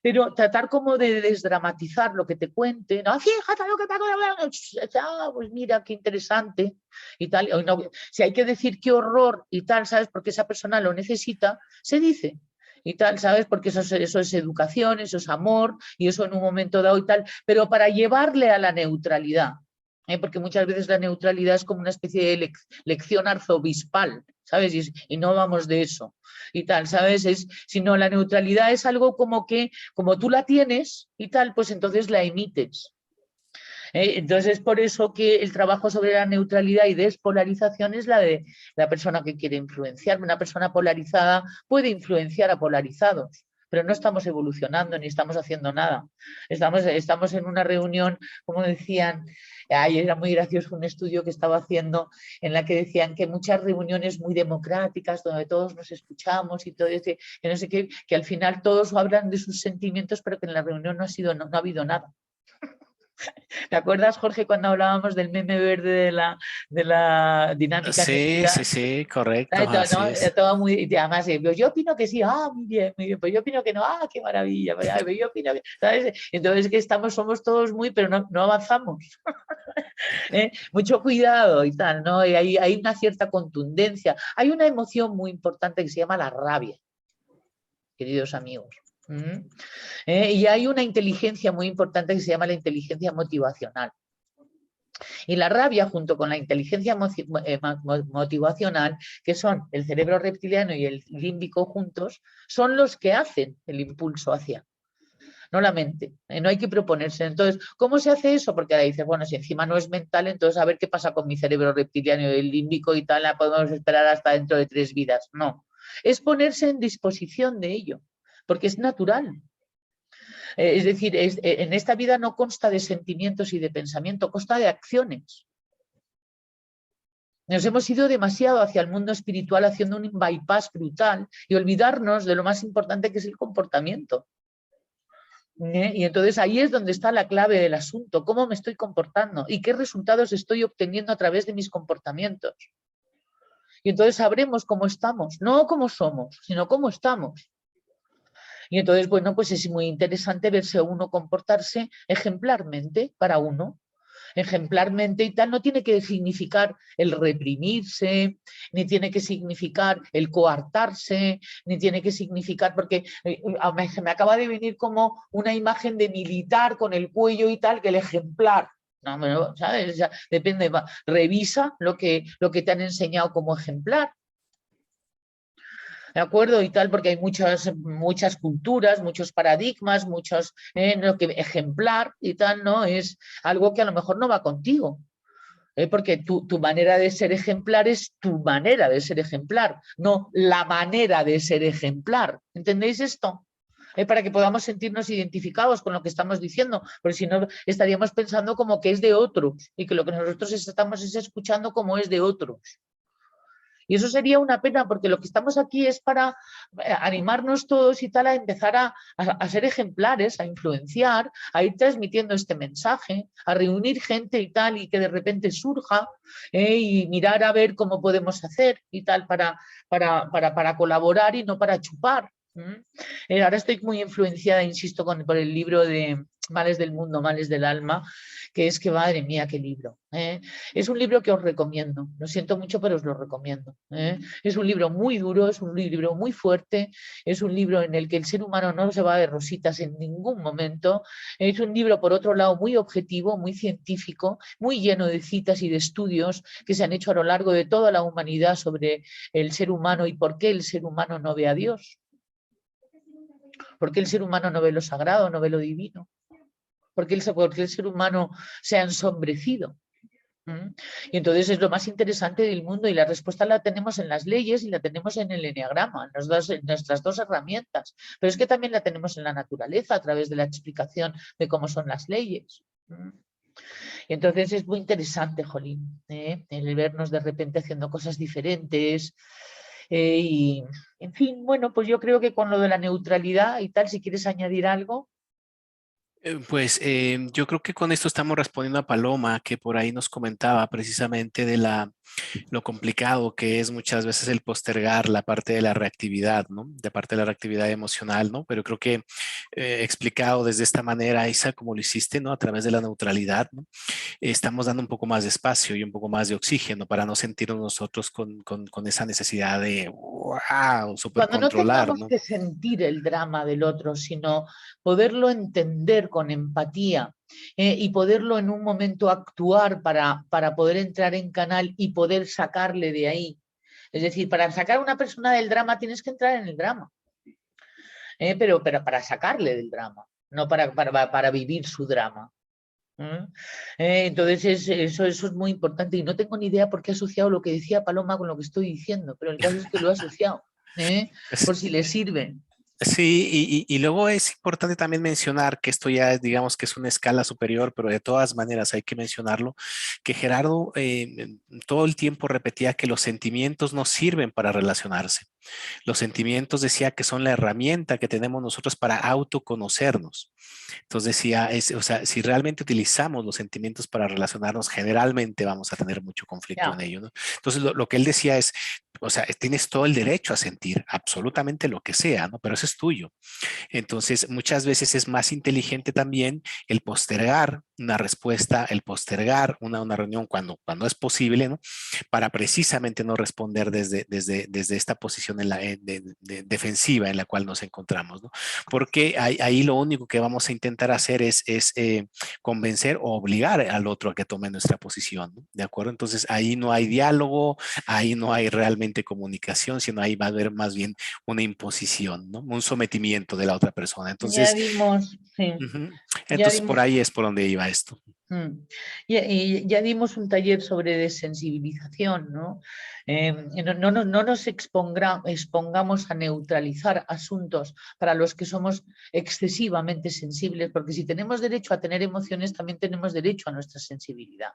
Pero tratar como de desdramatizar lo que te cuente, ¿no? Fíjate lo que te ha pues mira, qué interesante y tal. No, si hay que decir qué horror y tal, ¿sabes? Porque esa persona lo necesita, se dice. Y tal, ¿sabes? Porque eso es educación, eso es amor y eso en un momento dado y tal, pero para llevarle a la neutralidad. Porque muchas veces la neutralidad es como una especie de lección arzobispal, ¿sabes? Y no vamos de eso y tal, ¿sabes? Sino la neutralidad es algo como que, como tú la tienes y tal, pues entonces la emites. Entonces es por eso que el trabajo sobre la neutralidad y despolarización es la de la persona que quiere influenciar. Una persona polarizada puede influenciar a polarizados. pero no estamos evolucionando ni estamos haciendo nada. Estamos en una reunión, como decían, era muy gracioso un estudio que estaba haciendo en la que decían que muchas reuniones muy democráticas, donde todos nos escuchamos y todo ese, que no sé qué, que al final todos hablan de sus sentimientos, pero que en la reunión no ha habido nada. ¿Te acuerdas, Jorge, cuando hablábamos del meme verde de la dinámica Sí, necesidad? sí, sí, correcto, así ¿No? es. Todo muy, y además, yo opino que sí, muy bien, pues yo opino que no, qué maravilla, pues yo opino que, ¿sabes? Entonces que somos todos muy, pero no avanzamos. Mucho cuidado y tal, ¿no? Y hay una cierta contundencia. Hay una emoción muy importante que se llama la rabia, queridos amigos. Y hay una inteligencia muy importante que se llama la inteligencia motivacional. Y la rabia, junto con la inteligencia motivacional, que son el cerebro reptiliano y el límbico juntos, son los que hacen el impulso hacia, no la mente. No hay que proponerse. Entonces, ¿cómo se hace eso? Porque ahora dices, bueno, si encima no es mental, entonces a ver qué pasa con mi cerebro reptiliano y el límbico y tal, la podemos esperar hasta dentro de 3 vidas. No, es ponerse en disposición de ello, porque es natural. Es decir, en esta vida no consta de sentimientos y de pensamiento, consta de acciones. Nos hemos ido demasiado hacia el mundo espiritual haciendo un bypass brutal y olvidarnos de lo más importante que es el comportamiento. Y entonces ahí es donde está la clave del asunto, cómo me estoy comportando y qué resultados estoy obteniendo a través de mis comportamientos. Y entonces sabremos cómo estamos, no cómo somos, sino cómo estamos. Y entonces, bueno, pues es muy interesante verse a uno comportarse ejemplarmente para uno. Ejemplarmente y tal, no tiene que significar el reprimirse, ni tiene que significar el coartarse, ni tiene que significar, porque me acaba de venir como una imagen de militar con el cuello y tal, que el ejemplar. No, ¿sabes? Ya, depende, revisa lo que te han enseñado como ejemplar. ¿De acuerdo? Y tal, porque hay muchas culturas, muchos paradigmas, lo que ejemplar y tal, ¿no? Es algo que a lo mejor no va contigo. Porque tu manera de ser ejemplar es tu manera de ser ejemplar, no la manera de ser ejemplar. ¿Entendéis esto? Para que podamos sentirnos identificados con lo que estamos diciendo, porque si no estaríamos pensando como que es de otros y que lo que nosotros estamos es escuchando como es de otros. Y eso sería una pena porque lo que estamos aquí es para animarnos todos y tal a empezar a ser ejemplares, a influenciar, a ir transmitiendo este mensaje, a reunir gente y tal y que de repente surja y mirar a ver cómo podemos hacer y tal para colaborar y no para chupar. Ahora estoy muy influenciada, insisto, por el libro de Males del Mundo, Males del Alma, que es que, madre mía, qué libro. Es un libro que os recomiendo, lo siento mucho, pero os lo recomiendo. Es un libro muy duro, es un libro muy fuerte, es un libro en el que el ser humano no se va de rositas en ningún momento, es un libro, por otro lado, muy objetivo, muy científico, muy lleno de citas y de estudios que se han hecho a lo largo de toda la humanidad sobre el ser humano y por qué el ser humano no ve a Dios. ¿Por qué el ser humano no ve lo sagrado, no ve lo divino? ¿Por qué el ser humano se ha ensombrecido? Y entonces es lo más interesante del mundo y la respuesta la tenemos en las leyes y la tenemos en el eneagrama, en nuestras 2 herramientas, pero es que también la tenemos en la naturaleza a través de la explicación de cómo son las leyes. Y entonces es muy interesante, Jolín, el vernos de repente haciendo cosas diferentes. Y, en fin, bueno, pues yo creo que con lo de la neutralidad y tal, si quieres añadir algo. Pues yo creo que con esto estamos respondiendo a Paloma, que por ahí nos comentaba precisamente de lo complicado que es muchas veces el postergar la parte de la reactividad, ¿no? De parte de la reactividad emocional, ¿no? Pero creo que explicado desde esta manera, Isa, como lo hiciste, ¿no? A través de la neutralidad, ¿no? Estamos dando un poco más de espacio y un poco más de oxígeno para no sentirnos nosotros con esa necesidad de, wow, super Cuando no controlar, tengamos ¿no? que sentir el drama del otro, sino poderlo entender con empatía y poderlo en un momento actuar para poder entrar en canal y poder sacarle de ahí. Es decir, para sacar a una persona del drama tienes que entrar en el drama, pero para sacarle del drama, no para vivir su drama. Entonces eso es muy importante y no tengo ni idea por qué he asociado lo que decía Paloma con lo que estoy diciendo, pero el caso es que lo he asociado, por si le sirve. Sí, y luego es importante también mencionar que esto ya es, digamos que es una escala superior, pero de todas maneras hay que mencionarlo, que Gerardo todo el tiempo repetía que los sentimientos no sirven para relacionarse. Los sentimientos decía que son la herramienta que tenemos nosotros para autoconocernos. Entonces decía, o sea, si realmente utilizamos los sentimientos para relacionarnos, generalmente vamos a tener mucho conflicto en Ya, ello, ¿no? Entonces lo que él decía es, o sea, tienes todo el derecho a sentir absolutamente lo que sea, ¿no? Pero eso es tuyo. Entonces, muchas veces es más inteligente también el postergar una respuesta, el postergar una reunión cuando es posible, ¿no? Para precisamente no responder desde esta posición defensiva en la cual nos encontramos, ¿no? Porque ahí lo único que vamos a intentar hacer es convencer o obligar al otro a que tome nuestra posición, ¿no? ¿De acuerdo? Entonces, ahí no hay diálogo, ahí no hay realmente comunicación, sino ahí va a haber más bien una imposición, ¿no? Un sometimiento de la otra persona. ya Entonces, dimos, sí, ujú, ya entonces por dimos. ahí es por donde iba esto. Y ya dimos un taller sobre desensibilización, ¿no? No nos expongamos a neutralizar asuntos para los que somos excesivamente sensibles, porque si tenemos derecho a tener emociones, también tenemos derecho a nuestra sensibilidad.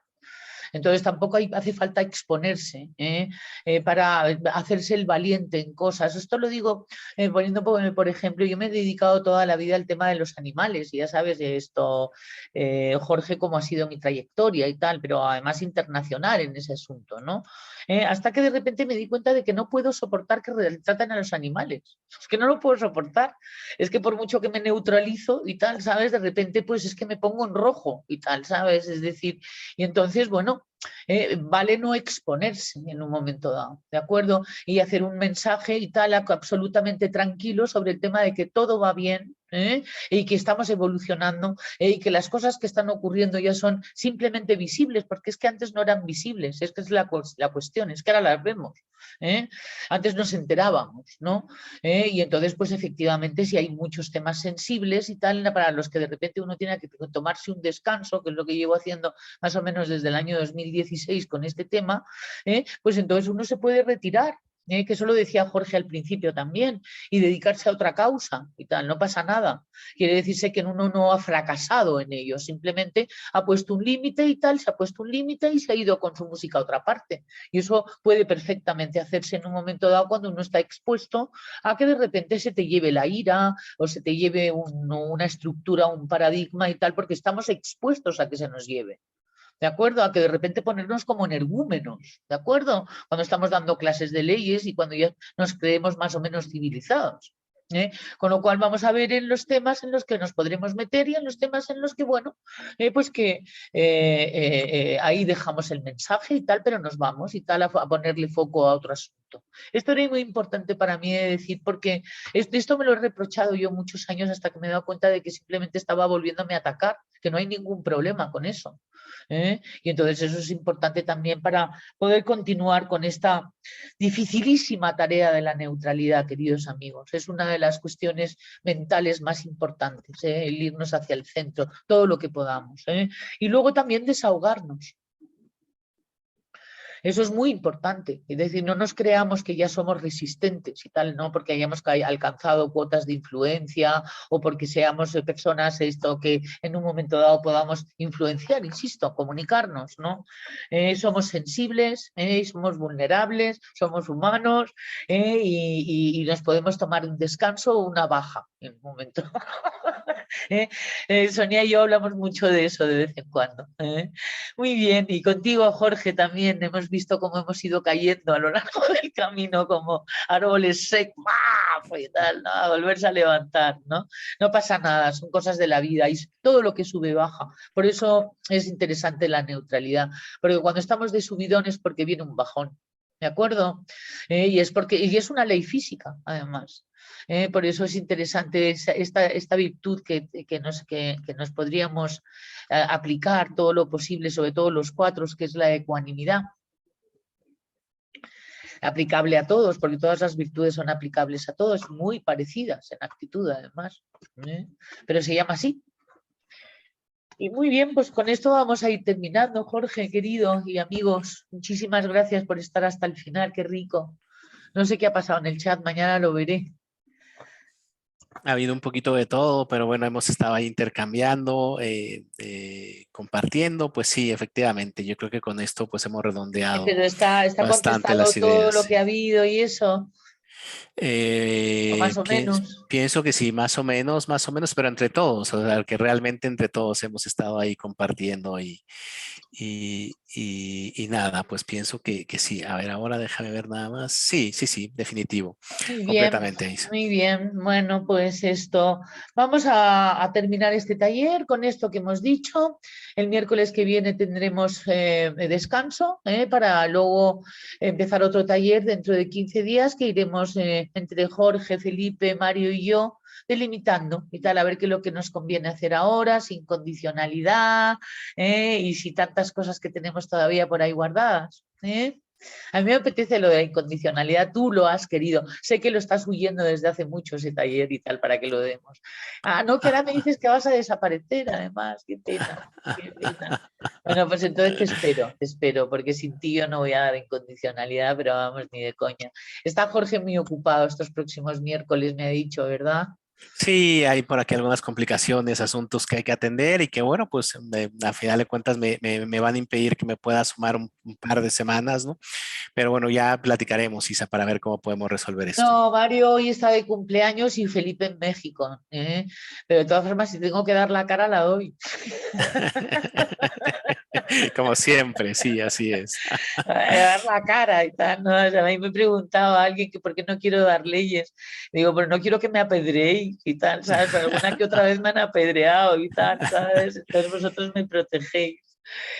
Entonces tampoco hace falta exponerse para hacerse el valiente en cosas. Esto lo digo poniendo por ejemplo, yo me he dedicado toda la vida al tema de los animales y ya sabes esto, Jorge, cómo ha sido mi trayectoria y tal, pero además internacional en ese asunto, ¿no? Hasta que de repente me di cuenta de que no puedo soportar que traten a los animales. Es que no lo puedo soportar. Es que por mucho que me neutralizo y tal, ¿sabes? De repente pues es que me pongo en rojo y tal, ¿sabes? Es decir, y entonces, bueno, vale no exponerse en un momento dado, ¿de acuerdo? Y hacer un mensaje y tal absolutamente tranquilo sobre el tema de que todo va bien, y que estamos evolucionando y que las cosas que están ocurriendo ya son simplemente visibles, porque es que antes no eran visibles, es que es la cuestión, es que ahora las vemos. ¿eh? Antes nos enterábamos, ¿no? Y entonces, pues efectivamente, si hay muchos temas sensibles y tal, para los que de repente uno tiene que tomarse un descanso, que es lo que llevo haciendo más o menos desde el año 2016 con este tema, pues entonces uno se puede retirar. Que eso lo decía Jorge al principio también, y dedicarse a otra causa y tal, no pasa nada. Quiere decirse que uno no ha fracasado en ello, simplemente ha puesto un límite y tal, se ha puesto un límite y se ha ido con su música a otra parte. Y eso puede perfectamente hacerse en un momento dado cuando uno está expuesto a que de repente se te lleve la ira o se te lleve una estructura, un paradigma y tal, porque estamos expuestos a que se nos lleve. ¿De acuerdo? A que de repente ponernos como energúmenos, ¿de acuerdo? Cuando estamos dando clases de leyes y cuando ya nos creemos más o menos civilizados. Con lo cual vamos a ver en los temas en los que nos podremos meter y en los temas en los que, bueno, pues que ahí dejamos el mensaje y tal, pero nos vamos y tal a ponerle foco a otro asunto. Esto era muy importante para mí de decir porque esto me lo he reprochado yo muchos años hasta que me he dado cuenta de que simplemente estaba volviéndome a atacar, que no hay ningún problema con eso. Y entonces eso es importante también para poder continuar con esta dificilísima tarea de la neutralidad, queridos amigos. Es una de las cuestiones mentales más importantes, el irnos hacia el centro, todo lo que podamos. Y luego también desahogarnos. Eso es muy importante. Es decir, no nos creamos que ya somos resistentes y tal, no porque hayamos alcanzado cuotas de influencia o porque seamos personas esto que en un momento dado podamos influenciar, insisto, comunicarnos, ¿no? Somos sensibles, somos vulnerables, somos humanos y nos podemos tomar un descanso o una baja en un momento. Sonia y yo hablamos mucho de eso de vez en cuando. Muy bien, y contigo, Jorge, también hemos visto cómo hemos ido cayendo a lo largo del camino como árboles secos, y tal, ¿no? A volverse a levantar, ¿no? No pasa nada, son cosas de la vida y todo lo que sube baja. Por eso es interesante la neutralidad, porque cuando estamos de subidón es porque viene un bajón. ¿De acuerdo? Y es una ley física, además. Por eso es interesante esta virtud que nos podríamos aplicar todo lo posible, sobre todo los cuatro, que es la ecuanimidad, aplicable a todos, porque todas las virtudes son aplicables a todos, muy parecidas en actitud además, pero se llama así. Y muy bien, pues con esto vamos a ir terminando, Jorge, querido y amigos. Muchísimas gracias por estar hasta el final, qué rico. No sé qué ha pasado en el chat, mañana lo veré. Ha habido un poquito de todo, pero bueno, hemos estado ahí intercambiando, compartiendo, pues sí, efectivamente, yo creo que con esto pues hemos redondeado Pero está bastante contestado las todo ideas, lo sí. que ha habido y eso, o más o Pienso, menos. pienso que sí, más o menos, pero entre todos, o sea, que realmente entre todos hemos estado ahí compartiendo y nada, pues pienso que sí. A ver, ahora déjame ver nada más. Sí, sí, sí, definitivo, Muy bien, completamente, Isa. muy bien. Bueno, pues esto, vamos a terminar este taller con esto que hemos dicho. El miércoles que viene tendremos descanso para luego empezar otro taller dentro de 15 días que iremos entre Jorge, Felipe, Mario y yo delimitando y tal, a ver qué es lo que nos conviene hacer ahora, sin condicionalidad y si tantas cosas que tenemos todavía por ahí guardadas. A mí me apetece lo de la incondicionalidad, tú lo has querido. Sé que lo estás huyendo desde hace mucho ese taller y tal para que lo demos. Ah, no, que ahora me dices que vas a desaparecer, además, qué pena, qué pena. Bueno, pues entonces te espero, porque sin ti yo no voy a dar incondicionalidad, pero vamos, ni de coña. Está Jorge muy ocupado estos próximos miércoles, me ha dicho, ¿verdad? Sí, hay por aquí algunas complicaciones, asuntos que hay que atender y que bueno, pues a final de cuentas me van a impedir que me pueda sumar un par de semanas, ¿no? Pero bueno, ya platicaremos, Isa, para ver cómo podemos resolver esto. No, Mario hoy está de cumpleaños y Felipe en México, ¿eh? Pero de todas formas, si tengo que dar la cara, la doy. Como siempre, sí, así es. Dar la cara y tal, ¿no? O sea, a mí me preguntaba alguien que por qué no quiero dar leyes. Digo, pero no quiero que me apedreéis y tal, ¿sabes? Pero alguna que otra vez me han apedreado y tal, ¿sabes? Entonces vosotros me protegéis.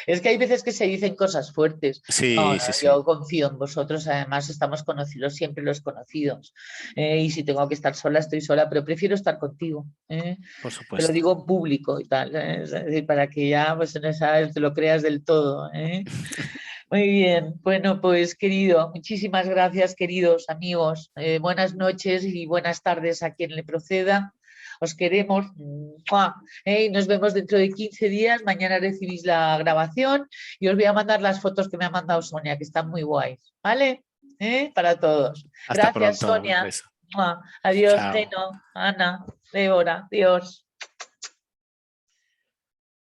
Es que hay veces que se dicen cosas fuertes. No, Sí, no, sí, sí, yo confío en vosotros, además estamos conocidos siempre los conocidos. Y si tengo que estar sola, estoy sola, pero prefiero estar contigo. por Te lo supuesto. digo en público y tal, ¿eh? Es decir, para que ya pues, en esa vez te lo creas del todo. Muy bien, bueno, pues querido, muchísimas gracias, queridos amigos. Buenas noches y buenas tardes a quien le proceda. Os queremos. ¡Mua! Y nos vemos dentro de 15 días. Mañana recibís la grabación y os voy a mandar las fotos que me ha mandado Sonia, que están muy guays. ¿Vale? Para todos. Hasta Gracias, pronto, un Sonia. beso. ¡Mua! Adiós, Chao. Geno, Ana, Débora. Adiós.